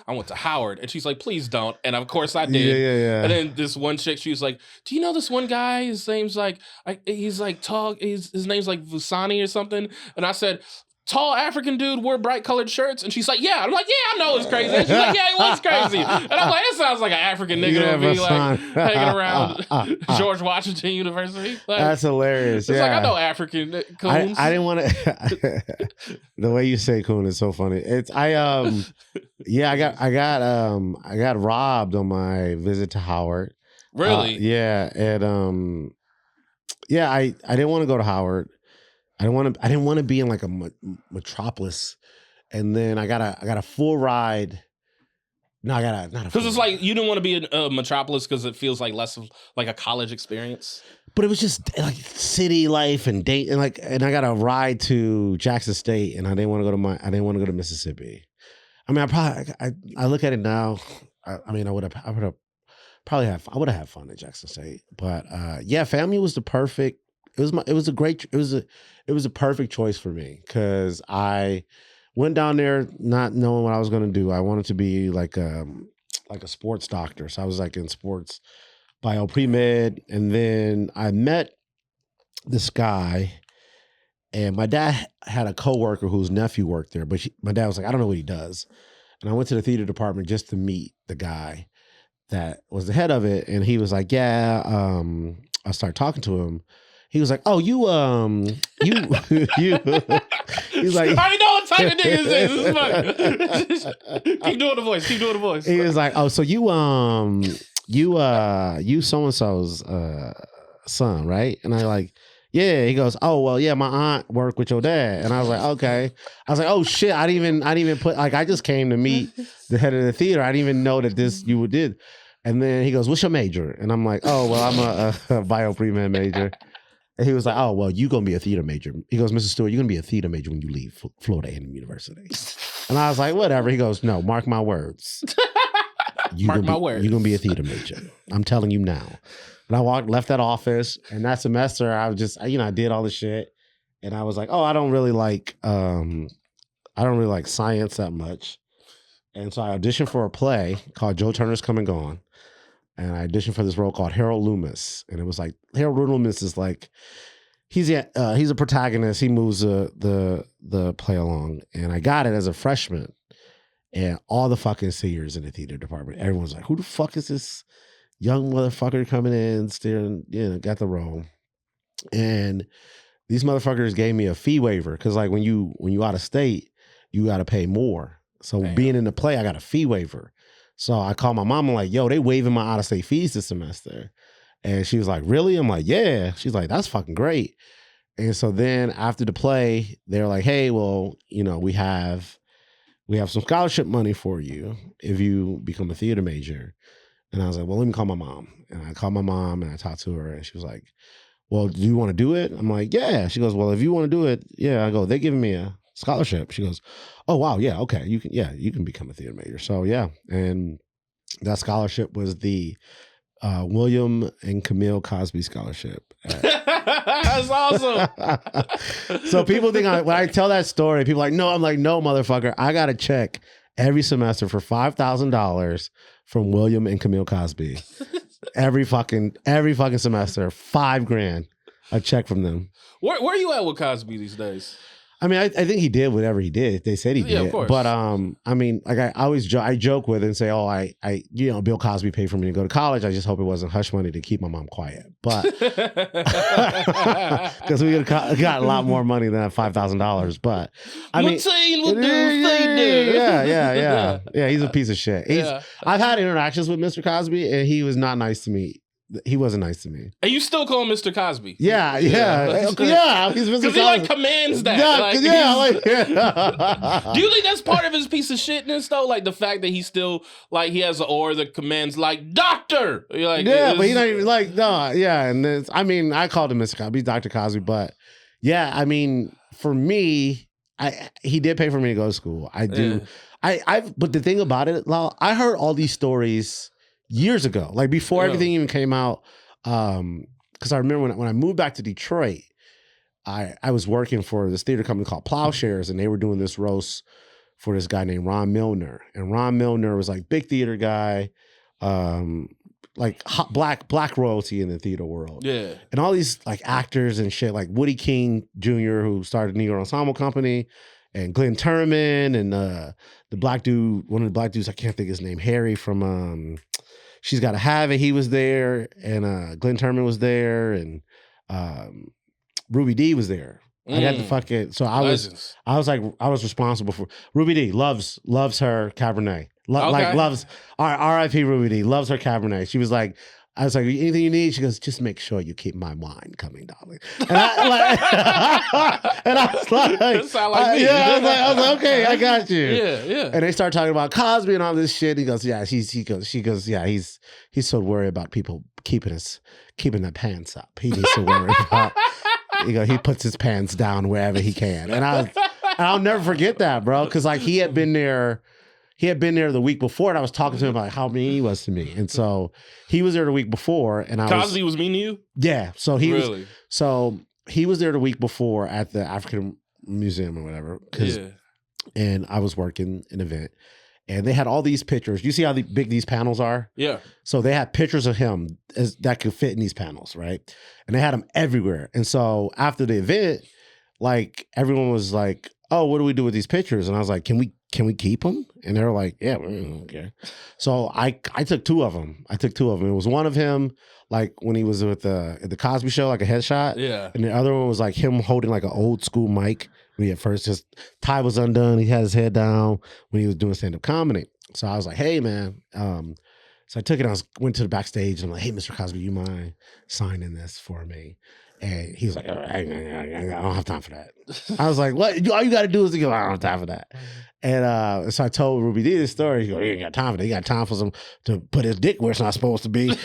A: I went to Howard. And she's like, please don't. And of course I did.
B: Yeah.
A: And then this one chick, she was like, do you know this one guy? His name's like, he's like tall. His name's like Vusani or something. And I said, tall African dude, wear bright colored shirts. And she's like, yeah. I'm like, yeah, I know it's crazy. And she's like, yeah, it was crazy. And I'm like, that sounds like an African nigga to be like hanging around George Washington University. Like,
B: that's hilarious.
A: It's like, I know African coons.
B: I didn't want to. The way you say coon is so funny. I got robbed on my visit to Howard.
A: Really?
B: Yeah. And I didn't want to go to Howard. I didn't want to be in like a metropolis, and then I got a full ride. No, I got not a.
A: Because it's like you didn't want to be in a metropolis because it feels like less of like a college experience.
B: But it was just like city life and date and I got a ride to Jackson State, and I didn't want to go to Mississippi. I mean, I look at it now. I would have had fun at Jackson State, but FAMU was the perfect. It was a perfect choice for me because I went down there not knowing what I was going to do. I wanted to be like a sports doctor. So I was like in sports bio pre-med. And then I met this guy, and my dad had a coworker whose nephew worked there, but my dad was like, I don't know what he does. And I went to the theater department just to meet the guy that was the head of it. And he was like, I started talking to him. He was like, "Oh, you." He's like,
A: I know what type of nigga this is. This is funny. Keep doing the voice.
B: He was like, "Oh, so you you so-and-so's son, right? And I like, yeah. He goes, oh, well, yeah, my aunt worked with your dad. And I was like, okay. I was like, oh shit, I didn't even put, like, I just came to meet the head of the theater. I didn't even know that this you did. And then he goes, what's your major? And I'm like, oh, well, I'm a bio pre-med major. And he was like, oh, well, you're going to be a theater major. He goes, Mr. Stewart, you're going to be a theater major when you leave Florida A&M University. And I was like, whatever. He goes, no, mark my words. You're going to be a theater major. I'm telling you now. And I left that office, and that semester I was just, I did all the shit. And I was like, oh, I don't really like science that much. And so I auditioned for a play called Joe Turner's Come and Gone. And I auditioned for this role called Harold Loomis. And it was like, Harold Loomis is like, he's a protagonist. He moves the play along. And I got it as a freshman. And all the fucking seniors in the theater department, everyone's like, who the fuck is this young motherfucker coming in, steering, got the role. And these motherfuckers gave me a fee waiver. Because like when you out of state, you got to pay more. So being in the play, I got a fee waiver. So I called my mom. I'm like, yo, they waiving my out-of-state fees this semester. And she was like, really? I'm like, yeah. She's like, that's fucking great. And so then after the play, they're like, hey, well, we have some scholarship money for you if you become a theater major. And I was like, well, let me call my mom. And I called my mom and I talked to her and she was like, well, do you want to do it? I'm like, yeah. She goes, well, if you want to do it, yeah. I go, they're giving me a scholarship. She goes, oh, wow. Yeah. Okay. You can become a theater major. So yeah. And that scholarship was the William and Camille Cosby scholarship.
A: That's awesome.
B: So people think when I tell that story, people are like, no, I'm like, no, motherfucker. I got a check every semester for $5,000 from William and Camille Cosby. every fucking semester, $5,000 a check from them.
A: Where are you at with Cosby these days?
B: I mean, I think he did whatever he did. They said he did.
A: Yeah, of course.
B: But I mean, like I always joke with it and say, oh, I Bill Cosby paid for me to go to college. I just hope it wasn't hush money to keep my mom quiet. But because we got a lot more money than that $5,000. But I mean,
A: Mateen will do thing do.
B: Yeah. He's a piece of shit. I've had interactions with Mr. Cosby, and he was not nice to me. He wasn't nice to me.
A: And you still call him Mr. Cosby?
B: Yeah. He's Mr.
A: Because he like commands that. Do you think that's part of his piece of shitness though? Like the fact that he still like he has an aura that commands like doctor. Like,
B: but he's not even like no. Yeah, and I called him Mr. Cosby, Dr. Cosby, but yeah, I mean, for me, he did pay for me to go to school. I do. But the thing about it, Lyall, I heard all these stories years ago, like before everything even came out. Because I remember when I moved back to Detroit, I was working for this theater company called Plowshares, and they were doing this roast for this guy named Ron Milner. And Ron Milner was like big theater guy, like black royalty in the theater world.
A: Yeah. And
B: all these like actors and shit, like Woody King Jr., who started Negro Ensemble Company, and Glenn Turman, and the black dude, one of the black dudes, I can't think of his name, Harry from She's Gotta Have It. He was there, and Glenn Turman was there, and Ruby D was there. I got the fucking I was responsible for Ruby D. Loves her Cabernet. Like loves R.I.P. Ruby D. Loves her Cabernet. She was like, I was like, anything you need? She goes, just make sure you keep my wine coming, darling. And I was like,
A: that sound like me.
B: I was like, okay, I got you.
A: Yeah.
B: And they start talking about Cosby and all this shit. He goes, yeah, she goes, yeah, he's so worried about people keeping their pants up. He needs to worry about. He puts his pants down wherever he can. And I'll never forget that, bro, because like he had been there the week before, and I was talking to him about how mean he was to me. And so he was there the week before, and
A: Cosby was mean to you?
B: Yeah. So he was there the week before at the African Museum or whatever. And I was working an event, and they had all these pictures. You see how big these panels are?
A: Yeah.
B: So they had pictures of him that could fit in these panels, right? And they had them everywhere. And so after the event, like everyone was like, oh, what do we do with these pictures? And I was like, can we keep them? And they were like, yeah, we don't care. So I took two of them. It was one of him, like when he was with the Cosby Show, like a headshot.
A: Yeah.
B: And the other one was like him holding like an old school mic. When he at first just tie was undone. He had his head down when he was doing stand-up comedy. So I was like, hey man, So I took it. Went to the backstage. And I'm like, hey, Mr. Cosby, you mind signing this for me? And he was like, I don't have time for that. I was like, what? All you got to do is to go, I don't have time for that. And so I told Ruby D this story. He goes, you ain't got time for that. You got time for some to put his dick where it's not supposed to be. She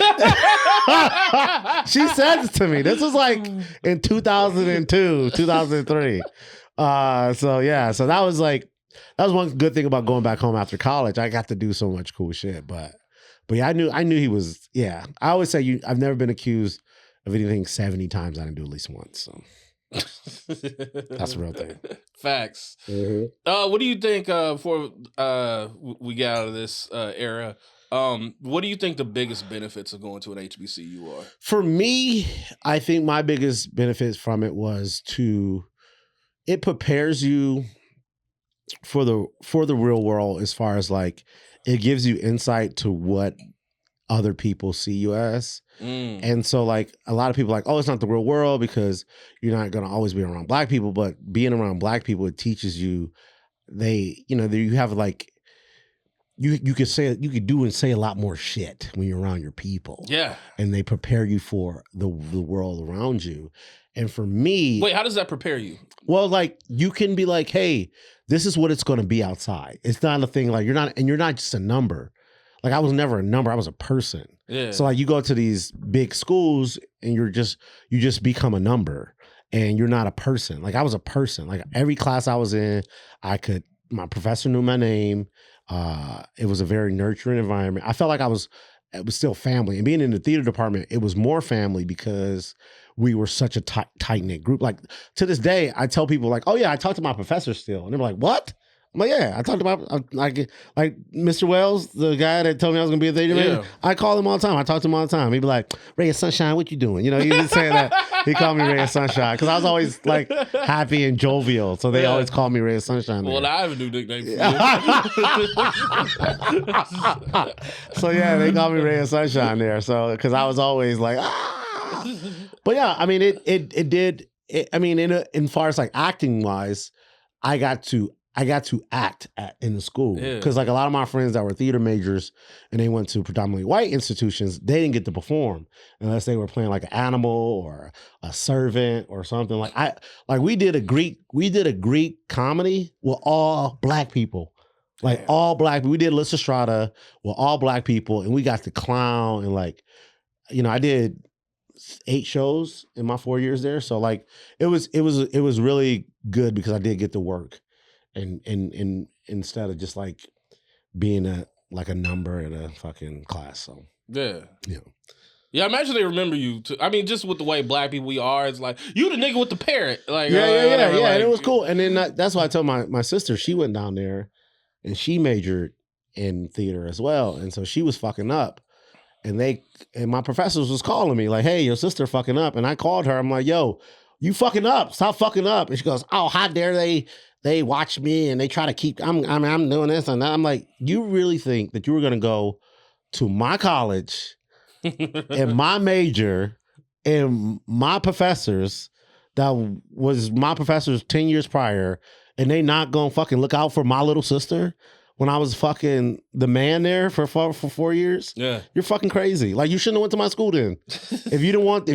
B: said this to me. This was like in 2002, 2003. So that was one good thing about going back home after college. I got to do so much cool shit. But yeah, I knew he was. Yeah, I always say I've never been accused of anything 70 times. I didn't do at least once. So that's a real thing.
A: Facts.
B: Mm-hmm.
A: What do you think? Before we get out of this era, what do you think the biggest benefits of going to an HBCU are?
B: For me, I think my biggest benefits from it was it prepares you for the real world, as far as like it gives you insight to what other people see you as. And so like a lot of people are like, oh, it's not the real world because you're not going to always be around black people, but being around black people, it teaches you, you have like, you could do and say a lot more shit when you're around your people.
A: Yeah.
B: And they prepare you for the world around you. And for me,
A: wait, how does that prepare you?
B: Well, like you can be like, hey, this is what it's going to be outside. It's not a thing like you're not just a number. Like I was never a number. I was a person.
A: Yeah.
B: So like you go to these big schools and you just become a number and you're not a person. Like I was a person. Like every class I was in, my professor knew my name. It was a very nurturing environment. I felt like it was still family. And being in the theater department, it was more family because we were such a tight-knit group. Like to this day, I tell people like, oh yeah, I talk to my professor still. And they're like, what? I'm like, yeah, I talked about like Mr. Wells, the guy that told me I was gonna be a theater major. I call him all the time. I talk to him all the time. He'd be like, Ray of Sunshine, what you doing? You know, he was saying that. He called me Ray of Sunshine because I was always like happy and jovial. So they always called me Ray of Sunshine.
A: Well, I have a new nickname for you.
B: So yeah, they called me Ray of Sunshine there. So because I was always like, But yeah, I mean, it did. I mean, in far as like acting wise, I got to act in the school because like a lot of my friends that were theater majors and they went to predominantly white institutions, they didn't get to perform unless they were playing like an animal or a servant or something. We did a Greek comedy with all black people, like all black. We did Lysistrata with all black people, and we got to clown and like, I did 8 shows in my 4 years there, so like it was really good because I did get to work. And instead of just like being a number in a fucking class. So
A: yeah. I imagine they remember you too. I mean, just with the way black people we are, it's like you the nigga with the parrot. Like
B: yeah.
A: Like,
B: and it was cool. And then that's why I told my sister, she went down there and she majored in theater as well, and so she was fucking up. And my professors was calling me like, hey, your sister fucking up. And I called her. I'm like, yo, you fucking up. Stop fucking up. And she goes, oh, how dare they watch me and they try to keep, I'm doing this and that. I'm like, you really think that you were going to go to my college and my major and my professors that was my professors 10 years prior and they not going to fucking look out for my little sister when I was fucking the man there for 4 years?
A: Yeah.
B: You're fucking crazy. Like you shouldn't have went to my school then. If you didn't want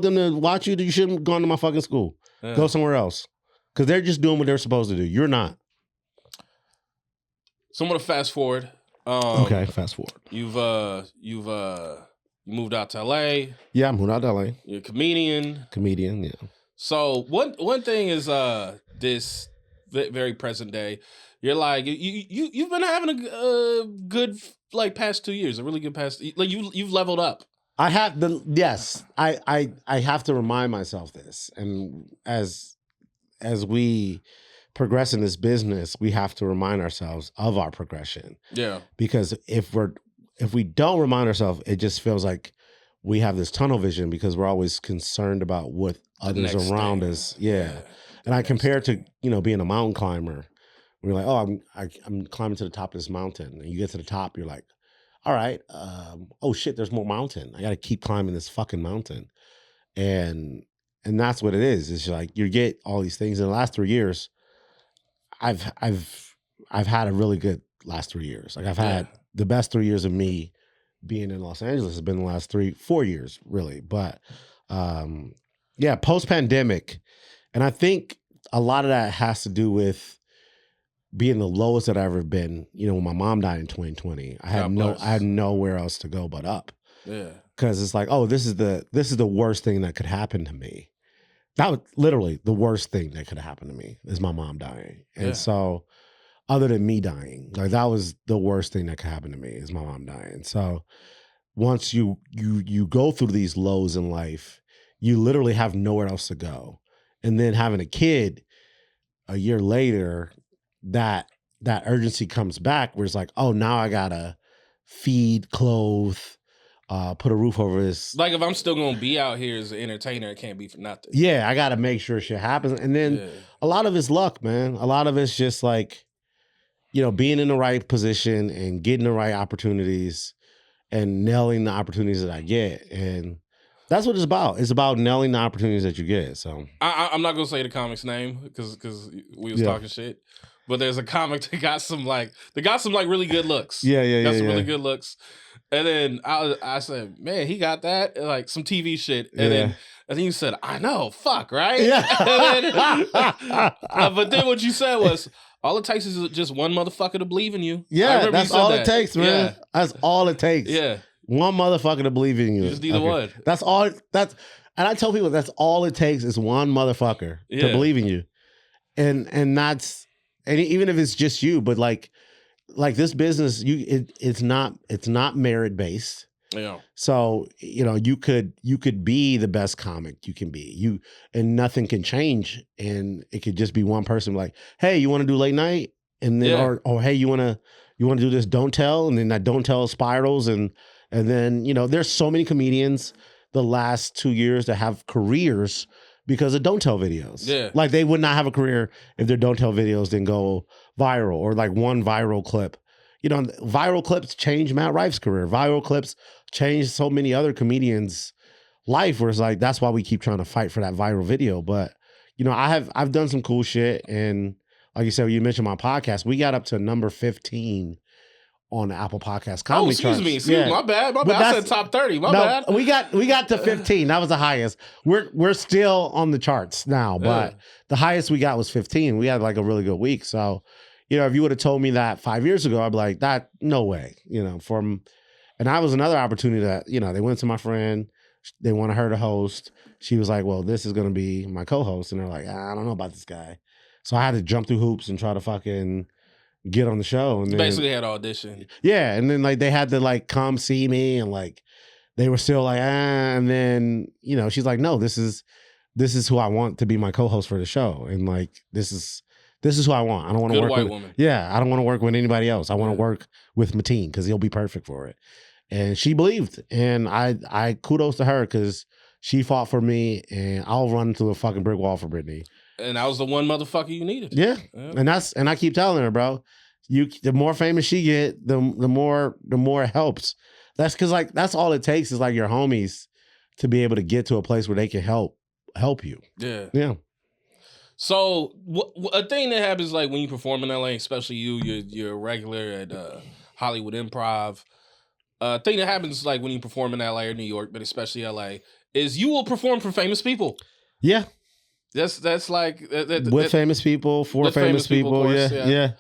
B: them to watch you, then you shouldn't have gone to my fucking school. Yeah. Go somewhere else. Because they're just doing what they're supposed to do. You're not.
A: So I'm gonna fast forward.
B: Okay, fast forward.
A: You moved out to LA.
B: Yeah, I moved out to LA.
A: You're a comedian.
B: Yeah.
A: So one thing is this very present day. You're like you've been having a good like past 2 years, a really good past like you've leveled up.
B: I have I have to remind myself this, and as we progress in this business, we have to remind ourselves of our progression. Yeah. Because if we don't remind ourselves, it just feels like we have this tunnel vision because we're always concerned about what others around us. Yeah. And I compare it to, being a mountain climber. We're like, oh, I'm climbing to the top of this mountain. And you get to the top, you're like, all right, oh shit, there's more mountain. I got to keep climbing this fucking mountain. And that's what it is. It's like you get all these things. In the last 3 years, I've had a really good last 3 years. Like I've had the best 3 years of me being in Los Angeles has been the last 3-4 years, really. But yeah, post-pandemic. And I think a lot of that has to do with being the lowest that I've ever been. You know, when my mom died in 2020, I had nowhere else to go but up.
A: Yeah.
B: Because it's like, oh, this is the worst thing that could happen to me. That was literally the worst thing that could happen to me is my mom dying. And so other than me dying, like that was the worst thing that could happen to me is my mom dying. So once you go through these lows in life, you literally have nowhere else to go. And then having a kid a year later, that urgency comes back where it's like, oh, now I gotta feed, clothe, put a roof over this.
A: Like if I'm still gonna be out here as an entertainer, it can't be for nothing.
B: Yeah, I gotta make sure shit happens. And then a lot of it's luck, man. A lot of it's just like, you know, being in the right position and getting the right opportunities and nailing the opportunities that I get. And that's what it's about. It's about nailing the opportunities that you get. So
A: I'm not gonna say the comic's name because we was talking shit. But there's a comic that got some really good looks. Got some really good looks. And then I said, man, he got that, like some TV shit. And then you said, I know, fuck, right? Yeah. But then what you said was, all it takes is just one motherfucker to believe in you.
B: Yeah, that's all it takes, man. Yeah. That's all it takes.
A: Yeah.
B: One motherfucker to believe in you.
A: You just need one.
B: That's all. And I tell people that's all it takes is one motherfucker to believe in you. And that's, and even if it's just you, but like this business, it's not merit based.
A: Yeah.
B: So, you know, you could be the best comic you can be. And nothing can change. And it could just be one person like, hey, you want to do late night? And then or hey, you want to do this don't tell? And then that don't tell spirals and then, you know, there's so many comedians the last 2 years that have careers because of don't tell videos.
A: Yeah.
B: Like they would not have a career if their don't tell videos didn't go viral or like one viral clip. You know, viral clips changed Matt Rife's career. Viral clips changed so many other comedians' life where it's like, that's why we keep trying to fight for that viral video. But, you know, I've done some cool shit. And like you said, you mentioned my podcast, we got up to number 15 on the Apple Podcast comedy charts.
A: Excuse me, my bad. I said top 30. My bad.
B: We got to 15. That was the highest. We're still on the charts now, but the highest we got was 15. We had like a really good week. So, you know, if you would have told me that 5 years ago, I'd be like, that, no way, you know, and that was another opportunity that, you know, they went to my friend, they wanted her to host. She was like, well, this is going to be my co-host. And they're like, I don't know about this guy. So I had to jump through hoops and try to fucking get on the show. And then,
A: basically had audition.
B: Yeah. And then like they had to like come see me and like, they were still like, and then, you know, she's like, no, this is who I want to be my co-host for the show. And like, this is who I want. I don't want to work with woman. Yeah, I don't want to work with anybody else. I want to work with Mateen because he'll be perfect for it. And she believed. And I kudos to her because she fought for me and I'll run through a fucking brick wall for Brittany.
A: And I was the one motherfucker you needed.
B: Yeah. And I keep telling her, bro, the more famous she get, the more it helps. That's because like that's all it takes is like your homies to be able to get to a place where they can help you.
A: Yeah.
B: Yeah.
A: So a thing that happens like when you perform in LA, especially you're a regular at Hollywood Improv. A thing that happens like when you perform in LA or New York, but especially LA, is you will perform for famous people.
B: Yeah.
A: That's like
B: with famous people, for famous people. Course, yeah.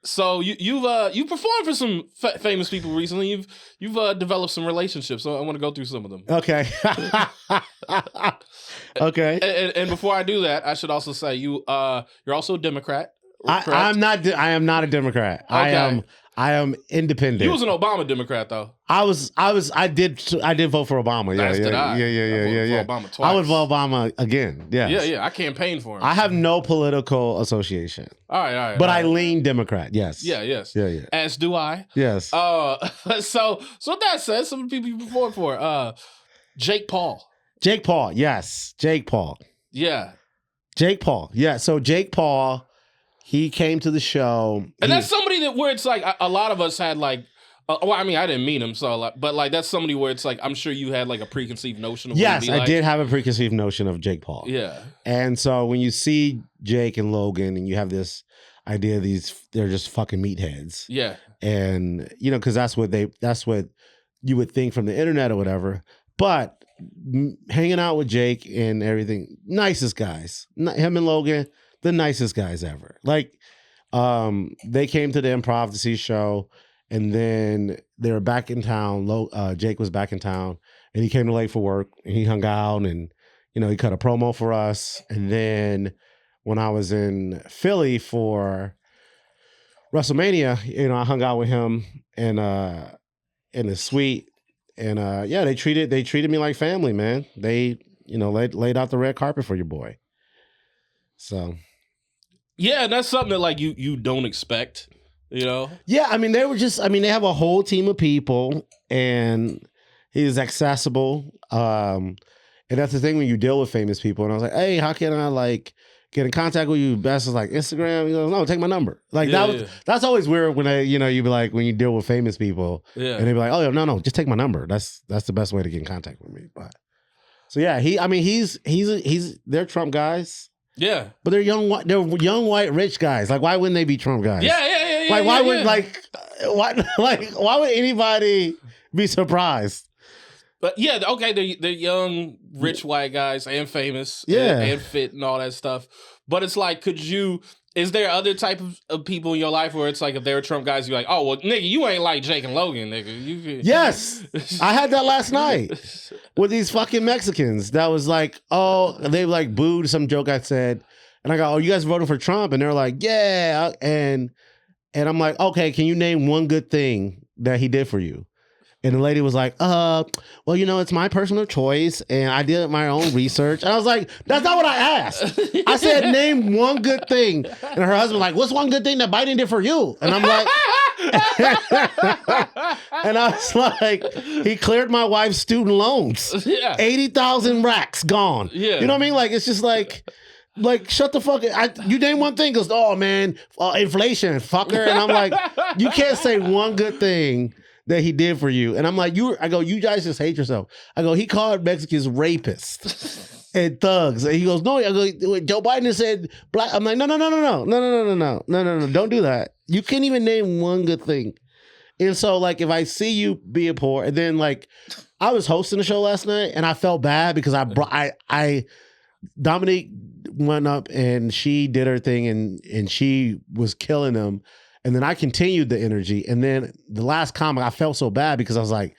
A: So you've performed for some famous people recently. You've developed some relationships. So I want to go through some of them.
B: Okay. Okay.
A: And before I do that, I should also say you're also a Democrat.
B: I am not a Democrat. Okay. I am independent.
A: You was an Obama Democrat though.
B: I did vote for Obama. Yeah.
A: I voted for Obama twice.
B: I would vote Obama again. Yes.
A: Yeah. I campaigned for him.
B: I have no political association.
A: All right.
B: But I lean Democrat. Yes.
A: Yes.
B: Yeah.
A: As do I.
B: Yes.
A: So that said, some of the people you performed for, Jake Paul.
B: Yes. Jake Paul.
A: Yeah.
B: Jake Paul. Yeah. So Jake Paul, he came to the show.
A: And that's somebody where it's like a lot of us had like, well, I mean, I didn't meet him, but like that's somebody where it's like I'm sure you had like a preconceived notion of what he'd be like.
B: I did have a preconceived notion of Jake Paul.
A: Yeah.
B: And so when you see Jake and Logan and you have this idea they're just fucking meatheads.
A: Yeah.
B: And you know, because that's what you would think from the internet or whatever. But hanging out with Jake and everything, nicest guys. Him and Logan, the nicest guys ever. Like, they came to the Improv to see a show, and then they were back in town. Jake was back in town, and he came to Lake for work, and he hung out, and he cut a promo for us. And then when I was in Philly for WrestleMania, I hung out with him in the suite. And they treated me like family, man. They, laid out the red carpet for your boy. So,
A: yeah, that's something that like you don't expect, Yeah,
B: I mean, they have a whole team of people, and he's accessible. And that's the thing when you deal with famous people. And I was like, hey, how can I get in contact with you? Best is like Instagram. He goes, no, take my number. That's always weird when you'd be like, when you deal with famous people, and they'd be like, oh no, just take my number. That's the best way to get in contact with me. But so yeah, they're Trump guys.
A: Yeah,
B: but they're young white rich guys. Like, why wouldn't they be Trump guys?
A: Yeah.
B: Like, why would why would anybody be surprised?
A: But yeah, okay, they're young, rich white guys and famous, and fit and all that stuff. But it's like, is there other type of people in your life where it's like, if they're Trump guys, you're like, oh, well, nigga, you ain't like Jake and Logan, nigga.
B: Yes, I had that last night with these fucking Mexicans. That was like, oh, they like booed some joke I said, and I go, oh, you guys voting for Trump? And they're like, yeah, and I'm like, okay, can you name one good thing that he did for you? And the lady was like, well, it's my personal choice, and I did my own research. And I was like, that's not what I asked. I said, name one good thing. And her husband was like, what's one good thing that Biden did for you? And I'm like, and I was like, he cleared my wife's student loans. Yeah. 80,000 racks gone. Yeah. You know what I mean? Like, it's just like, shut the fuck up. You name one thing, goes, oh man, inflation, fucker. And I'm like, you can't say one good thing that he did for you. And I'm like, you guys just hate yourself. I go, he called Mexicans rapists and thugs. And he goes, no, I go, Joe Biden said black. I'm like, no, don't do that. You can't even name one good thing. And so, like, if I see you being poor, and then, like, I was hosting the show last night, and I felt bad because Dominique went up and she did her thing, and she was killing them. And then I continued the energy. And then the last comic, I felt so bad because I was like,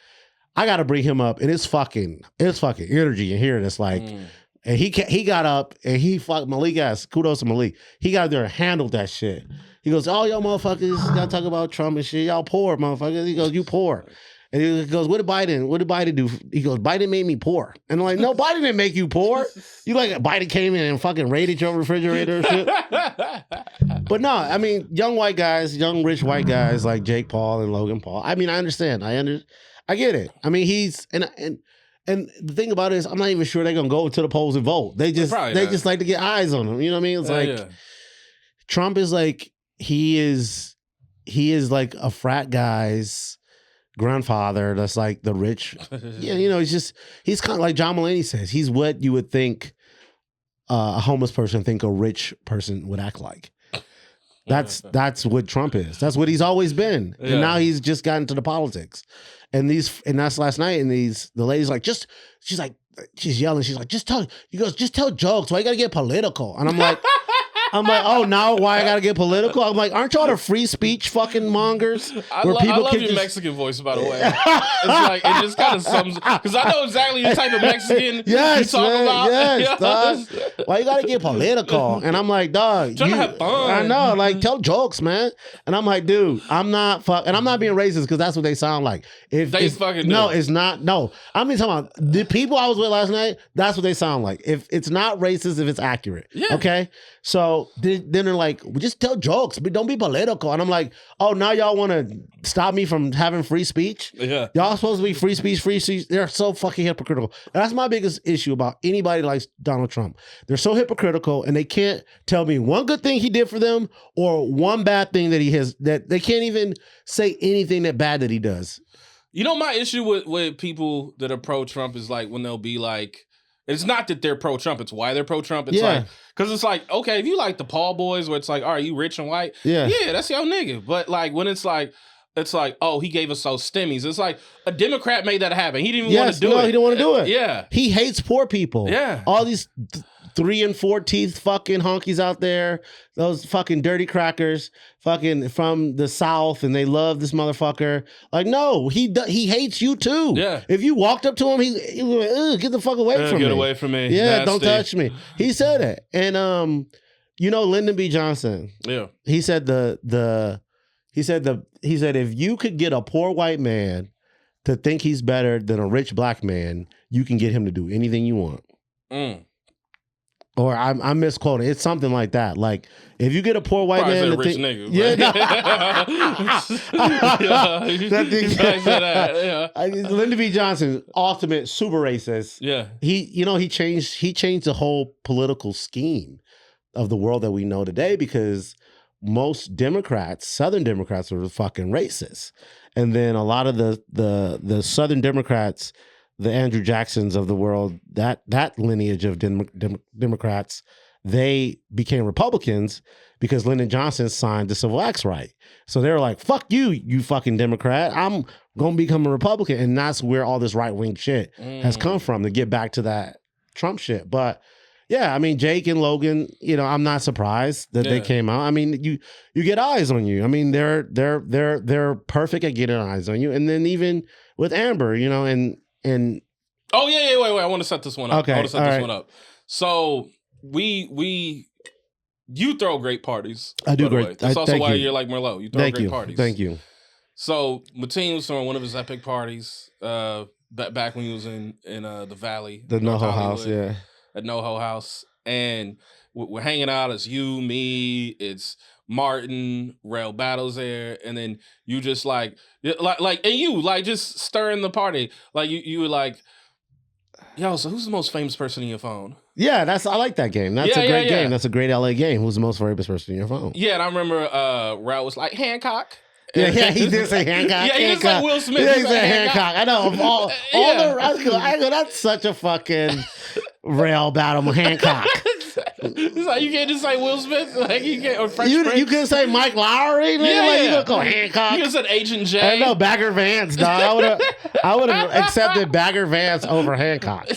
B: I got to bring him up. And it's fucking energy in here. And it's like, and he got up and he fucked Malik ass. Kudos to Malik. He got there and handled that shit. He goes, oh, y'all motherfuckers got to talk about Trump and shit. Y'all poor motherfuckers. He goes, you poor. And he goes, what did Biden do? He goes, Biden made me poor. And I'm like, no, Biden didn't make you poor. You like, Biden came in and fucking raided your refrigerator and shit. But no, I mean, young rich white guys like Jake Paul and Logan Paul. I mean, I understand. I get it. I mean, he's, and the thing about it is, I'm not even sure they're going to go to the polls and vote. They just like to get eyes on him. You know what I mean? It's Trump is like, he is like a frat guy's grandfather that's like the rich. He's kind of like John Mulaney says, he's what you would think a homeless person think a rich person would act like. That's what Trump is. That's what he's always been. Yeah. And now he's just gotten to the politics. And that's last night, and the lady's like, she's yelling, she's like, just tell jokes. Why you gotta get political? And I'm like, oh, now why I gotta get political? I'm like, aren't y'all the free speech fucking mongers?
A: I love your Mexican voice, by the way. It's like, it just kind of sums, because I know exactly the type of Mexican you talk about.
B: Yes, dog. Why you gotta get political? And I'm like, dog,
A: trying to have fun.
B: I know, like, tell jokes, man. And I'm like, dude, I'm not being racist, because that's what they sound like. It's not. No, I'm talking about the people I was with last night. That's what they sound like. If it's not racist, if it's accurate, okay. So then they're like, well, just tell jokes, but don't be political. And I'm like, oh, now y'all want to stop me from having free speech? Yeah. Y'all supposed to be free speech. They're so fucking hypocritical. And that's my biggest issue about anybody like Donald Trump. They're so hypocritical, and they can't tell me one good thing he did for them or one bad thing that he has, that they can't even say anything that bad that he does.
A: You know, my issue with people that are pro-Trump is like when they'll be like, it's not that they're pro-Trump, it's why they're pro-Trump. It's like, because it's like, okay, if you like the Paul boys where it's like, all right, you rich and white, yeah, that's your nigga. But like when it's like, it's like, oh, he gave us those stimmies. It's like a Democrat made that happen. He didn't even want to do it.
B: He didn't want to do it.
A: Yeah.
B: He hates poor people.
A: Yeah.
B: All these 3 and 4 teeth fucking honkies out there, those fucking dirty crackers, fucking from the South, and they love this motherfucker. Like, no, he hates you too.
A: Yeah.
B: If you walked up to him, he was like, get the fuck away from me.
A: Get away from me.
B: Yeah,
A: Nasty.
B: don't touch me. He said it. And Lyndon B. Johnson.
A: Yeah.
B: He said he said if you could get a poor white man to think he's better than a rich black man, you can get him to do anything you want. Or I'm misquoting. It's something like that. Like if you get a poor white man to
A: rich
B: think,
A: nigga,
B: Lyndon B. Johnson, ultimate super racist.
A: Yeah.
B: He changed the whole political scheme of the world that we know today, because most Democrats, Southern Democrats, were fucking racist. And then a lot of the Southern Democrats, the Andrew Jacksons of the world, that lineage of Democrats, they became Republicans because Lyndon Johnson signed the Civil Acts right. So they were like, fuck you, you fucking Democrat. I'm going to become a Republican. And that's where all this right-wing shit has come from, to get back to that Trump shit. But yeah, I mean, Jake and Logan, I'm not surprised that they came out. I mean, you get eyes on you. I mean, they're perfect at getting eyes on you. And then even with Amber, and
A: oh yeah, wait, I want to set this one up.
B: Okay,
A: I want to set this one up. So you throw great parties.
B: I do great.
A: That's also why you're like Merlot. You throw great parties.
B: Thank you.
A: So Mateen was throwing one of his epic parties back when he was in the Valley,
B: the NoHo House, yeah.
A: At NoHo House, and we're hanging out. It's you, me, it's Martin, Rail Battles there, and then you just and you just stirring the party. Like you were like, yo, so who's the most famous person in your phone?
B: Yeah, I like that game. That's a great game. That's a great LA game. Who's the most famous person in your phone?
A: Yeah, and I remember Rail was like, Hancock.
B: Yeah, he did say Hancock.
A: Yeah, he did say Will Smith.
B: Yeah, he said Hancock. I know. I go, that's such a fucking Rail battle with Hancock.
A: It's like, you can't just say Will Smith, like you can't, or French
B: you
A: Prince.
B: You couldn't say Mike Lowry, man.
A: Yeah,
B: like, you gonna go Hancock.
A: You could have said Agent J.
B: I know, Bagger Vance, dog. I would have accepted Bagger Vance over Hancock.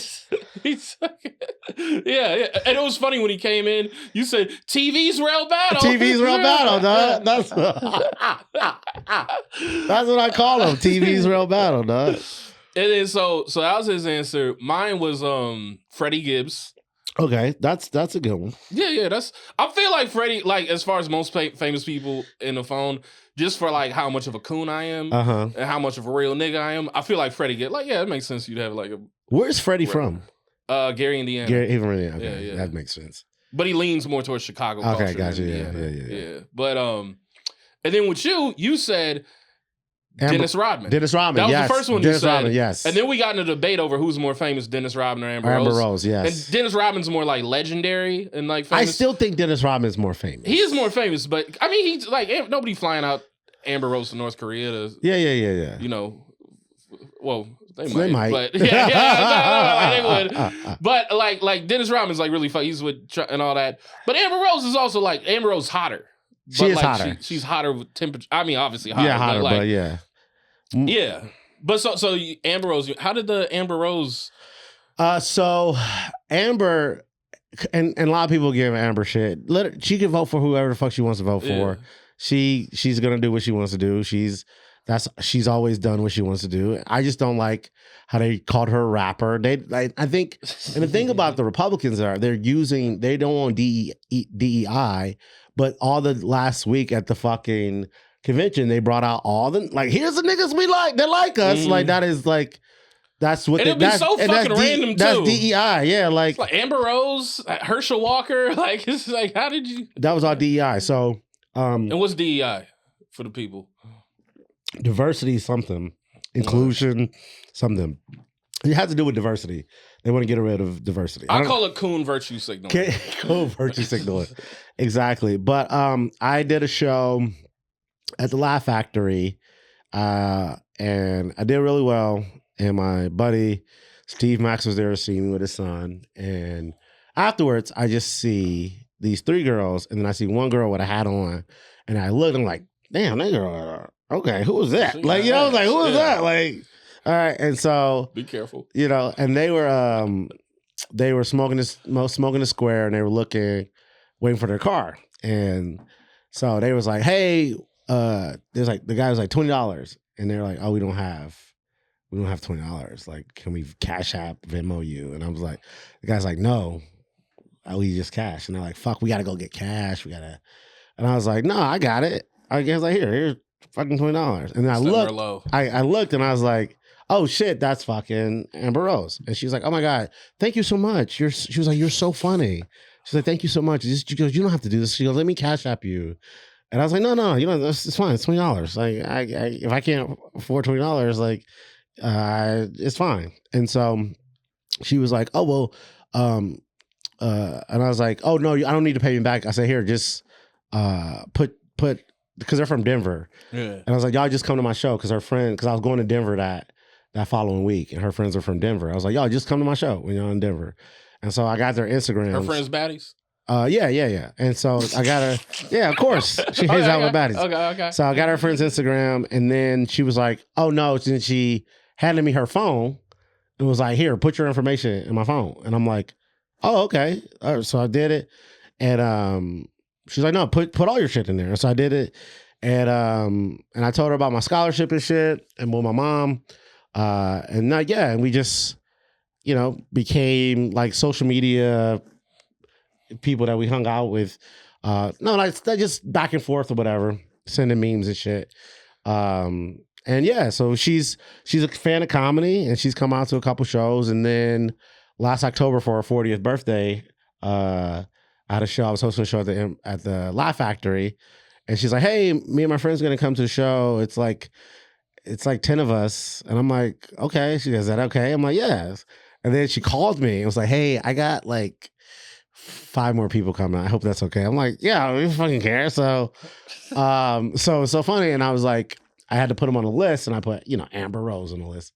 A: Yeah, and it was funny when he came in. You said TV's Rail Battle.
B: TV's Rail Battle, dog. That's what I call him. TV's Rail Battle, dog.
A: And then so that was his answer. Mine was Freddie Gibbs.
B: Okay, that's a good one.
A: Yeah, I feel like Freddie, like as far as most famous people in the phone, just for like how much of a coon I am and how much of a real nigga I am, I feel like Freddie Gibbs. Like, yeah, it makes sense you'd have like a.
B: Where's Freddie from?
A: Gary, Indiana.
B: Okay,
A: yeah.
B: That makes sense.
A: But he leans more towards Chicago culture.
B: Okay, gotcha. Yeah.
A: But and then with you said Dennis Rodman.
B: Dennis Rodman,
A: that was the first one
B: Dennis
A: you said.
B: Rodman, yes.
A: And then we got in a debate over who's more famous, Dennis Rodman or Amber
B: Rose, yes.
A: And Dennis Rodman's more like legendary and like famous.
B: I still think Dennis Rodman's more famous.
A: He is more famous, but I mean, he's like, nobody flying out Amber Rose to North Korea to,
B: yeah.
A: Well, they
B: might.
A: But they would. But like Dennis Rodman's like really fun. He's with and all that. But Amber Rose is also like, Amber Rose hotter.
B: She is hotter.
A: She's hotter with temperature. I mean, obviously hotter.
B: Yeah, hotter, but yeah.
A: Yeah. But so Amber Rose, how did the Amber Rose?
B: So Amber, and a lot of people give Amber shit. She can vote for whoever the fuck she wants to vote for. She's gonna do what she wants to do. She's always done what she wants to do. I just don't like how they called her a rapper. I think, and the thing about the Republicans they don't want DEI, but all the last week at the fucking convention, they brought out all the, like, here's the niggas we like, they like us. Like, that is like, that's what,
A: and it'd be so fucking random too.
B: That's DEI, yeah. Like
A: Amber Rose, Herschel Walker, like, it's like, how did you?
B: That was all DEI. So,
A: and what's DEI for the people?
B: Diversity, something, inclusion, something. It has to do with diversity. They want to get rid of diversity.
A: I call it coon virtue signaling.
B: Coon virtue signaling. Exactly. But I did a show at the Laugh Factory, and I did really well. And my buddy Steve Max was there to see me with his son. And afterwards, I just see these three girls, and then I see one girl with a hat on, and I look, and I'm like, damn, that girl okay, who was that? Like, I was like, who was that? Like, all right. And so,
A: be careful.
B: And they were smoking the square, and they were waiting for their car. And so they was like, hey, there's like, the guy was like $20. And they're like, oh, we don't have $20. Like, can we Cash App, Venmo you? And I was like, the guy's like, no, we just cash. And they're like, fuck, we got to go get cash. And I was like, no, I got it. I guess like, here's fucking $20. And then I looked and I was like, oh shit, that's fucking Amber Rose. And she's like, oh my God, thank you so much. She was like, you're so funny. She's like, thank you so much. She goes, you don't have to do this. She goes, let me Cash App you. And I was like, no, it's fine. It's $20. Like, if I can't afford $20, like, it's fine. And so she was like, oh, well, and I was like, oh no, I don't need to pay me back. I said, here, just put, because they're from Denver. Yeah. And I was like, y'all just come to my show because I was going to Denver that following week, and her friends are from Denver. I was like, y'all just come to my show when you're in Denver. And so I got their Instagram.
A: Her friends baddies?
B: Yeah. And so I got her, yeah, of course. She hangs out with baddies. Okay. So I got her friend's Instagram, and then she was like, oh no, then she handed me her phone and was like, here, put your information in my phone. And I'm like, oh, okay. So I did it. And she's like, no, put all your shit in there. So I did it. And I told her about my scholarship and shit, and with my mom. And we just, became like social media people that we hung out with. Just back and forth or whatever, sending memes and shit. So she's a fan of comedy, and she's come out to a couple shows. And then last October for her 40th birthday, I had a show. I was hosting a show at the Laugh Factory, and she's like, "Hey, me and my friend's gonna come to the show. It's like 10 of us." And I'm like, "Okay." She goes, "Is that okay?" I'm like, "Yes." And then she called me and was like, "Hey, I got like 5 more people coming. I hope that's okay." I'm like, "Yeah, we fucking care." So, so funny. And I was like, I had to put them on a list, and I put, Amber Rose on the list.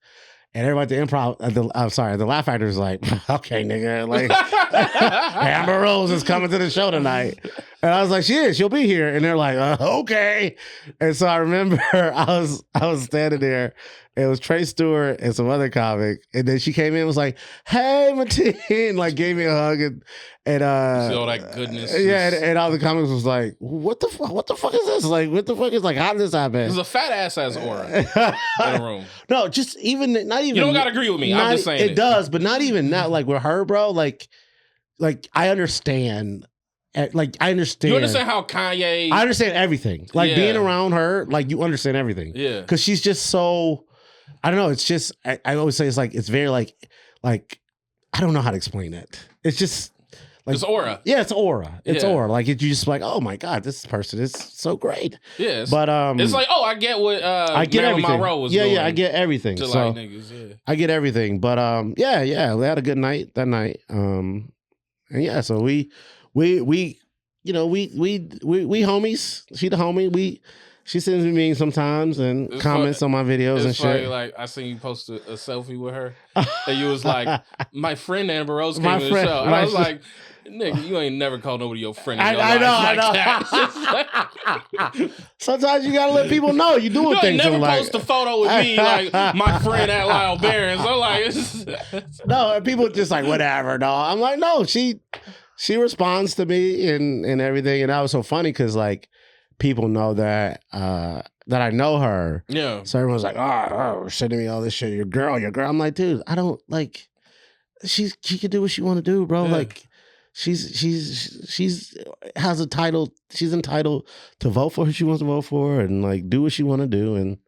B: And everybody at the improv, the Laugh Factory was like, okay, nigga, like Amber Rose is coming to the show tonight. And I was like, she'll be here. And they're like, okay. And so I remember I was standing there. It was Trey Stewart and some other comic. And then she came in and was like, hey, Mateen, like gave me a hug and
A: see all that goodness.
B: Yeah, and all the comics was like, what the fuck is this? Like, what the fuck is, like, how did this happen?
A: There's a fat ass has aura in the room.
B: No, not even. You
A: don't gotta agree with me. I'm just saying
B: it does, but not even that. Like with her, bro. Like I understand. Like I understand.
A: You understand how Kanye?
B: I understand everything. Like being around her, like you understand everything.
A: Yeah,
B: because she's just so. I don't know. It's just I always say it's like it's very like I don't know how to explain it. It's just. Like,
A: it's aura.
B: Yeah, it's aura. It's aura. Like you just like, oh my God, this person is so great.
A: Yes.
B: But
A: it's like, oh, I get what
B: I get
A: Marilyn
B: everything.
A: Monroe was doing.
B: Yeah, I get everything. So
A: like niggas, yeah.
B: I get everything. But we had a good night that night. And yeah, so we homies. She the homie. She sends me memes sometimes and comments on my videos and
A: funny,
B: shit.
A: Like I seen you post a selfie with her, and you was like, "My friend Amber Rose came to the show," and I was like, "Nigga, you ain't never called nobody your friend."
B: I know. Sometimes you gotta let people know you doing things.
A: You never post a photo with me like my friend at Lyall Behrens. I'm like,
B: no, and people just like whatever. No, I'm like, no. She responds to me and everything, and that was so funny because like. People know that I know her.
A: Yeah.
B: So everyone's like, oh, sending me all this shit. Your girl. I'm like, dude, I don't like. She can do what she want to do, bro. Yeah. Like, she's has a title. She's entitled to vote for who she wants to vote for, and like do what she want to do. And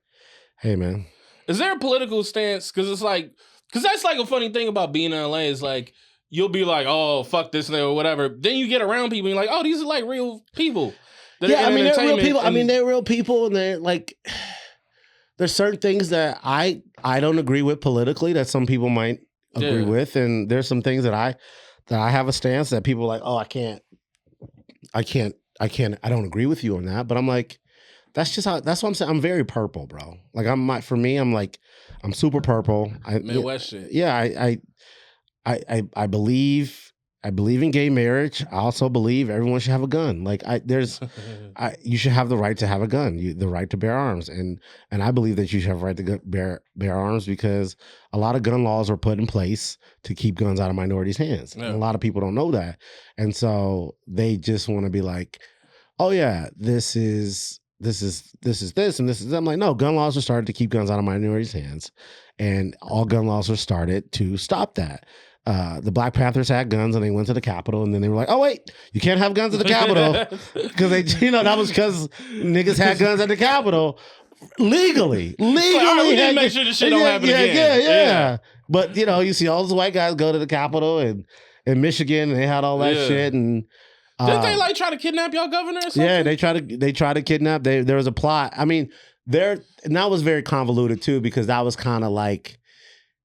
B: hey, man,
A: is there a political stance? Because that's like a funny thing about being in LA is like you'll be like, oh, fuck this or whatever. Then you get around people and you're like, oh, these are like real people.
B: Yeah, I mean, they're real people. They're real people, and they're like, there's certain things that I don't agree with politically that some people might agree with, and there's some things that I have a stance that people are like, oh, I don't agree with you on that, but I'm like, that's what I'm saying. I'm very purple, bro. Like I'm super purple.
A: Midwest shit.
B: Yeah, I believe believe in gay marriage. I also believe everyone should have a gun. Like you should have the right to have a gun, the right to bear arms, and I believe that you should have the right to bear arms because a lot of gun laws were put in place to keep guns out of minorities' hands. Yeah. And a lot of people don't know that, and so they just want to be like, oh yeah, this is this and this is that. I'm like, no, gun laws were started to keep guns out of minorities' hands, and all gun laws were started to stop that. The Black Panthers had guns and they went to the Capitol, and then they were like, oh wait, you can't have guns at the Capitol because they, that was because niggas had guns at the Capitol legally. We
A: didn't make sure this shit don't happen again.
B: Yeah. But you see all those white guys go to the Capitol and in Michigan, and they had all that shit. And
A: didn't they like try to kidnap y'all governor or something?
B: Yeah, they tried to kidnap. There was a plot. I mean, and that was very convoluted too, because that was kind of like,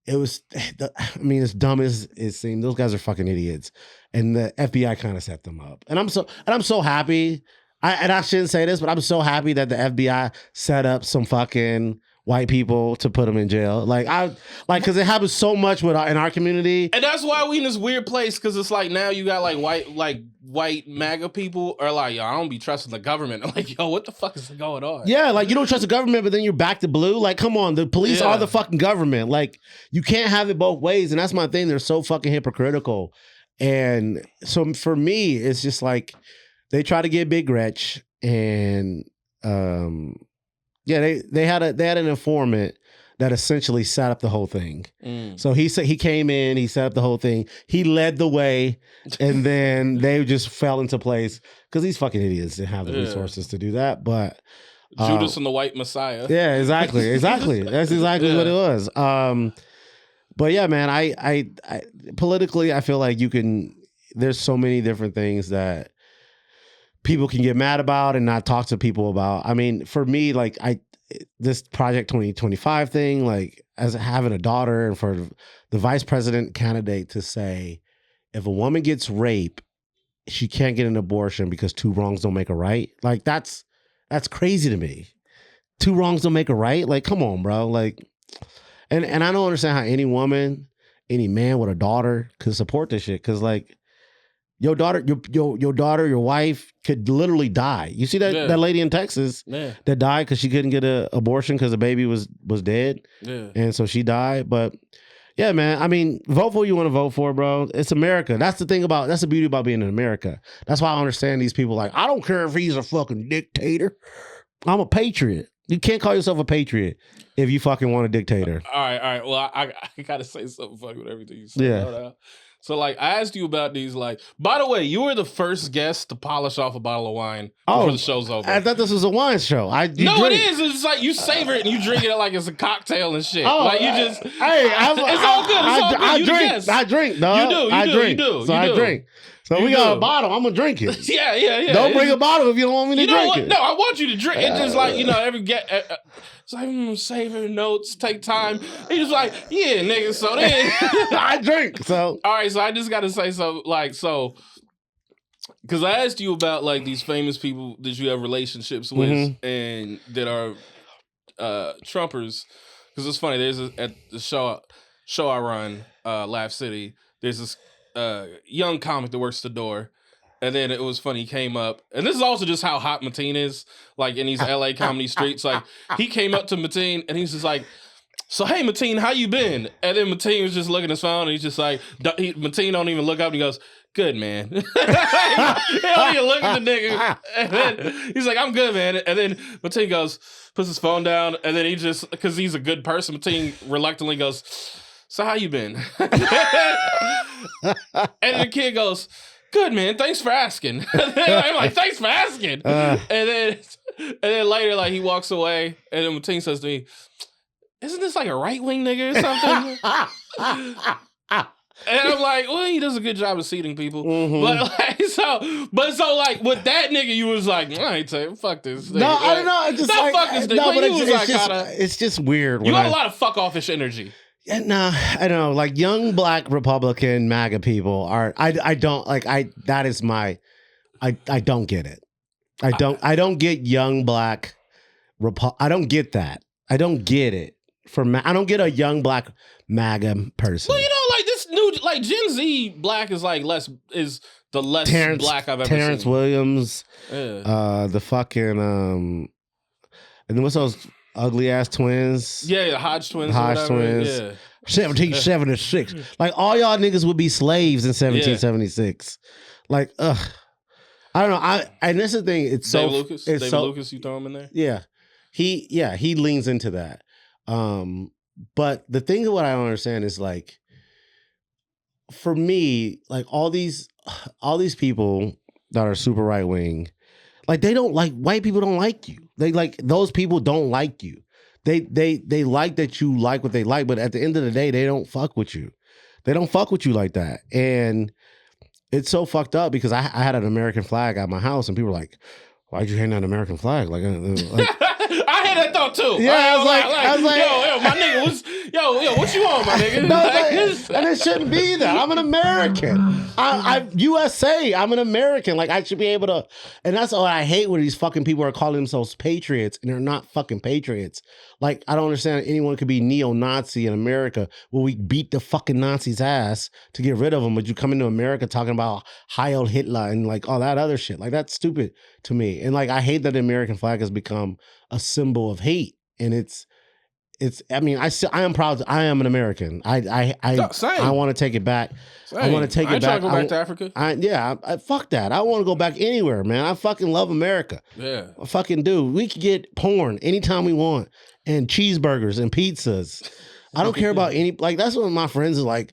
B: it was, as dumb as it seemed, those guys are fucking idiots. And the FBI kind of set them up. And I'm so happy. I shouldn't say this, but I'm so happy that the FBI set up some fucking white people to put them in jail. Because it happens so much in our community.
A: And that's why we in this weird place, because it's like now you got white MAGA people are like, yo, I don't be trusting the government. I'm like, yo, what the fuck is going on?
B: Yeah, you don't trust the government, but then you're back to blue. Like, come on, the police are the fucking government. Like, you can't have it both ways. And that's my thing. They're so fucking hypocritical. And so for me, it's just like, they try to get Big Gretch, and they had an informant that essentially set up the whole thing. So he came in, he set up the whole thing, he led the way, and then they just fell into place because these fucking idiots didn't have the resources to do that. But
A: Judas and the White Messiah.
B: Yeah, exactly. That's exactly what it was. But yeah, man, I politically, I feel like there's so many different things that people can get mad about and not talk to people about. I mean, for me, this Project 2025 thing, as having a daughter, and for the vice president candidate to say, if a woman gets raped, she can't get an abortion because two wrongs don't make a right. That's crazy to me. Two wrongs don't make a right. Come on, bro. And I don't understand how any woman, any man with a daughter could support this shit. Cause your daughter, your wife could literally die. You see that lady in Texas that died because she couldn't get an abortion because the baby was dead. Yeah. And so she died. But yeah, man, I mean, vote for who you want to vote for, bro. It's America. That's the beauty about being in America. That's why I understand these people I don't care if he's a fucking dictator. I'm a patriot. You can't call yourself a patriot if you fucking want a dictator.
A: All right. Well, I gotta say something funny with everything you said. Yeah. So, I asked you about these, by the way, you were the first guest to polish off a bottle of wine before the show's over.
B: I thought this was a wine show.
A: It is. It's you savor it and you drink it like it's a cocktail and shit. Oh,
B: it's all good. I drink, dog. I drink. So we got a bottle. I'm gonna drink it.
A: Yeah.
B: Don't bring a bottle if you don't want me to drink it.
A: No, I want you to drink. It's just every get. It's saving notes, take time. He's just like, yeah, nigga. So then
B: I drink. So
A: all right. So I just gotta say because I asked you about these famous people that you have relationships with and that are Trumpers. Because it's funny. There's at the show I run, Laugh City. There's this young comic that works the door. And then it was funny, he came up, and this is also just how hot Mateen is, in these LA comedy streets. He came up to Mateen, and he's just like, so hey, Mateen, how you been? And then Mateen was just looking at his phone, and he's just like, Mateen don't even look up, and he goes, good, man. He don't even look at the nigga. And then he's like, I'm good, man. And then Mateen puts his phone down, and then he just, because he's a good person, Mateen reluctantly goes, so how you been? And the kid goes, good, man. Thanks for asking. I'm like, thanks for asking. And then later, he walks away, and then Mateen says to me, isn't this a right-wing nigga or something? And I'm like, well, he does a good job of seating people. But so with that nigga, you was like, I ain't saying fuck this nigga.
B: No, I don't know. Just
A: fuck this nigga.
B: No, but it's just weird.
A: You got a lot of fuck offish energy.
B: Yeah, no, I don't know. Young black Republican MAGA people are. I don't that is my. I don't get it. I don't get young black. I don't get that. I don't get it. I don't get a young Black MAGA person.
A: Well, you know, like this new, like Gen Z Black is like the less Black I've ever seen.
B: Terrence Williams, the fucking and then what's those ugly ass twins?
A: Yeah, Hodge twins.
B: Hodge twins. Yeah. 1776. Like all y'all niggas would be slaves in 1776. Like, ugh. I don't know. And this is the thing. It's
A: David
B: so
A: Lucas.
B: It's
A: David Lucas, you throw him in there?
B: Yeah. He leans into that. But the thing that what I don't understand is like, for me, like all these people that are super right wing, like they don't like, white people don't like you. They like, those people don't like you. They like that you like what they like, but at the end of the day, they don't fuck with you. They don't fuck with you like that. And it's so fucked up because I had an American flag at my house and people were like, why'd you hang an American flag? Like
A: I had that thought too.
B: Yeah, I was like,
A: yo, my nigga, what you on, my nigga?
B: No, and it shouldn't be that. I'm an American. I USA. I'm an American. Like I should be able to. And that's what I hate when these fucking people are calling themselves patriots and they're not fucking patriots. Like I don't understand. Anyone could be neo-Nazi in America. Well, we beat the fucking Nazis' ass to get rid of them, but you come into America talking about Heil Hitler and like all that other shit. Like that's stupid to me. And like I hate that the American flag has become a symbol of hate. And it's. I mean, I am proud. I am an American. I want to take it back. Same. I want to take it back.
A: I go back to Africa.
B: I fuck that. I want to go back anywhere, man. I fucking love America.
A: Yeah,
B: I fucking do. We can get porn anytime we want, and cheeseburgers and pizzas. I don't care about any. Like that's what my friends are like.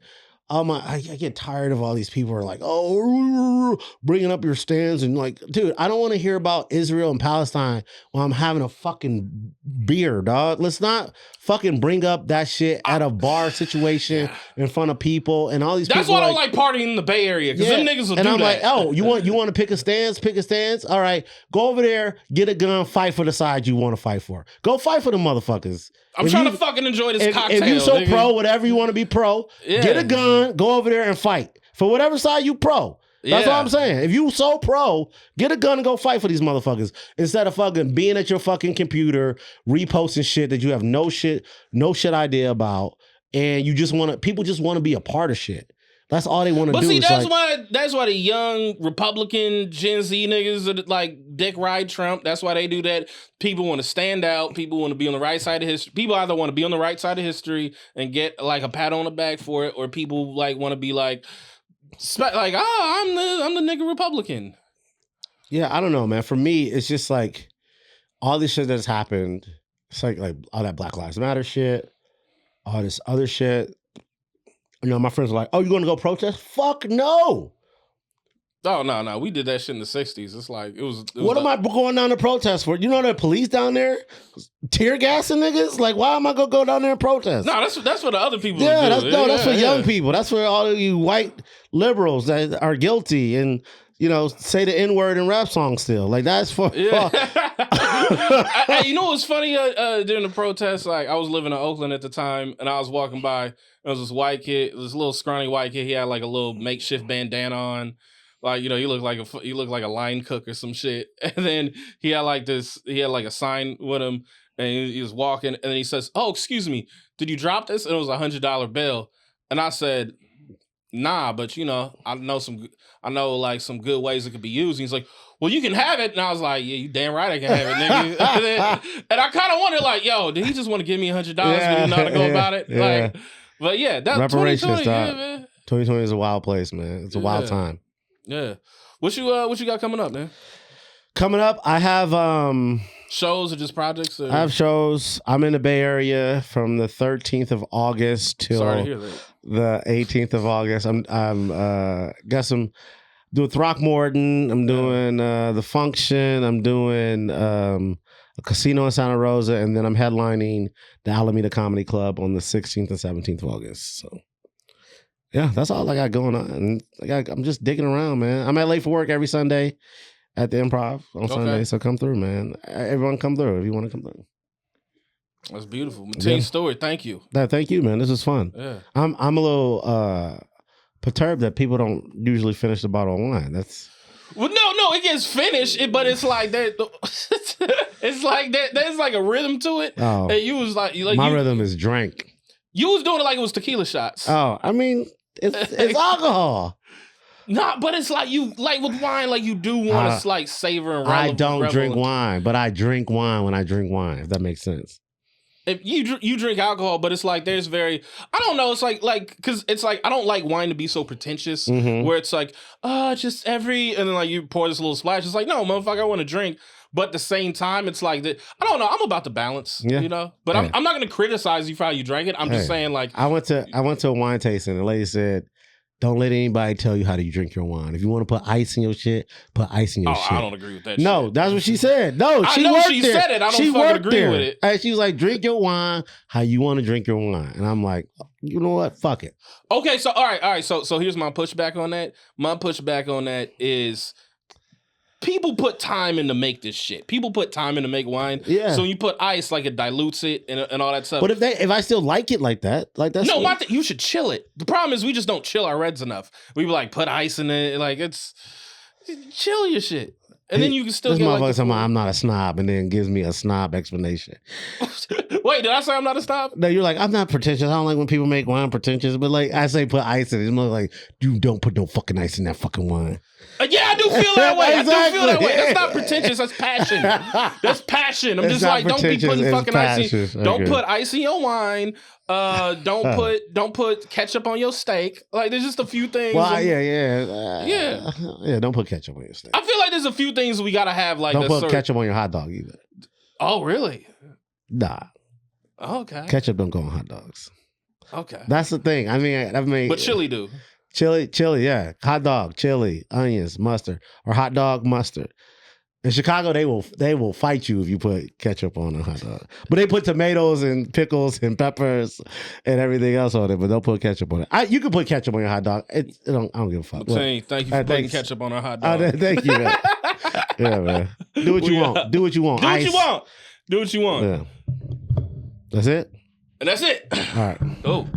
B: I get tired of all these people who are like, oh, bringing up your stands and like, dude, I don't want to hear about Israel and Palestine while I'm having a fucking beer, dog. Let's not fucking bring up that shit at a bar situation in front of people and all these.
A: That's
B: people
A: why I don't like partying in the Bay Area because them niggas will do that. And I'm like,
B: oh, you want to pick a stance? Pick a stance. All right, go over there, get a gun, fight for the side you want to fight for. Go fight for the motherfuckers.
A: I'm trying to fucking enjoy this cocktail.
B: If you so pro, whatever you want to be pro, get a gun, go over there and fight. For whatever side you pro. That's what I'm saying. If you so pro, get a gun and go fight for these motherfuckers. Instead of fucking being at your fucking computer, reposting shit that you have no shit idea about. And you just people just want to be a part of shit. That's all they want to do.
A: But see, that's why the young Republican Gen Z niggas are like dick ride Trump. That's why they do that. People want to stand out. People want to be on the right side of history. People either want to be on the right side of history and get like a pat on the back for it, or people like want to be like I'm the nigga Republican.
B: Yeah, I don't know, man. For me, it's just like all this shit that's happened. It's like all that Black Lives Matter shit, all this other shit. You know, my friends are like, oh, you going to go protest? Fuck no.
A: Oh, no. We did that shit in the 60s. It's like, it was
B: what am I going down to protest for? You know the police down there tear gassing niggas? Like, why am I going to go down there and protest?
A: No, that's for the other people.
B: Yeah, that's for young people. That's for all of you white liberals that are guilty and, you know, say the N-word in rap songs still. Like, that's for...
A: Yeah. You know what's funny? During the protest, like, I was living in Oakland at the time, and I was walking by. There was this white kid, this little scrawny white kid. He had like a little makeshift bandana on, like, you know, he looked like a line cook or some shit. And then he had like a sign with him, and he was walking, and then he says, "Oh, excuse me, did you drop this?" And it was $100 bill, and I said, "Nah, but you know, I know like some good ways it could be used." And he's like, "Well, you can have it." And I was like, "Yeah, you damn right I can have it, nigga." and I kind of wondered, like, yo, did he just want to give me $100? But he didn't know how to go about it.
B: Yeah.
A: Like, but yeah, that's
B: reparations.
A: 2020, yeah, man.
B: 2020 is a wild place, man. It's a wild time.
A: Yeah. What you got coming up, man?
B: Coming up, I have
A: shows or just projects? Or?
B: I have shows. I'm in the Bay Area from the 13th of August till the 18th of August. I'm doing Throckmorton. I'm doing the Function. I'm doing a casino in Santa Rosa, and then I'm headlining the Alameda Comedy Club on the 16th and 17th of August. So, yeah, that's all I got going on. I'm just digging around, man. I'm at Late for Work every Sunday at the Improv on Sunday, so come through, man. Everyone come through if you want to come through.
A: That's beautiful. Mateen Stewart, thank you.
B: Thank you, man. This is fun.
A: Yeah.
B: I'm a little perturbed that people don't usually finish the bottle of wine. That's...
A: Well, no, No, it gets finished, but it's like that. It's like that. There's like a rhythm to it.
B: Oh,
A: and you was like
B: my rhythm is drink.
A: You was doing it like it was tequila shots.
B: Oh, I mean, it's alcohol.
A: Nah, but it's like you like with wine, like you do want to like savor and
B: I don't drink wine, but I drink wine when I drink wine. If that makes sense.
A: If you drink alcohol, but it's like there's I don't know. It's like because it's like I don't like wine to be so pretentious where it's like just and then like you pour this little splash. It's like no, motherfucker, I want to drink. But at the same time, it's like that. I don't know. I'm about the balance, you know. But I'm not going to criticize you for how you drank it. I'm just saying, like
B: I went to a wine tasting. And the lady said, "Don't let anybody tell you how to drink your wine. If you want to put ice in your shit, put ice in your shit."
A: I don't agree with that.
B: No,
A: shit.
B: That's what she said. No,
A: I know she said it. I don't fucking agree with it.
B: And she was like, "Drink your wine how you want to drink your wine." And I'm like, you know what? Fuck it.
A: Okay, so all right. So here's my pushback on that. My pushback on that is. People put time in to make this shit. People put time in to make wine. Yeah. So when you put ice, like it dilutes it and all that stuff.
B: But if I still like it like that's
A: no, you should chill it. The problem is we just don't chill our reds enough. We be like put ice in it, like it's chill your shit, and then you can still get like.
B: I'm not a snob, and then gives me a snob explanation.
A: Wait, did I say I'm not a snob?
B: No, you're like I'm not pretentious. I don't like when people make wine pretentious, but like I say, put ice in it. It's more like you don't put no fucking ice in that fucking wine.
A: Yeah, I do feel that way. Exactly. I do feel that way. That's not pretentious. That's passion. That's passion. I'm just like, don't be putting fucking ice in. Don't put ice in your wine. Don't put ketchup on your steak. Like, there's just a few things.
B: Well, yeah. Don't put ketchup on your steak.
A: I feel like there's a few things we gotta have. Like,
B: don't put ketchup on your hot dog either.
A: Oh, really?
B: Nah.
A: Okay.
B: Ketchup don't go on hot dogs.
A: Okay.
B: That's the thing. I mean,
A: but chili do.
B: Chili, yeah. Hot dog, chili, onions, mustard, or hot dog mustard. In Chicago, they will fight you if you put ketchup on a hot dog. But they put tomatoes and pickles and peppers and everything else on it. But don't put ketchup on it. You can put ketchup on your hot dog. I don't give a fuck.
A: Thank you for putting ketchup on our hot dog.
B: Thank you, man. Yeah, man. Do what you want. Do what you want.
A: Do what you want. Do what you want.
B: Yeah. That's it.
A: And that's it.
B: All right.
A: Oh.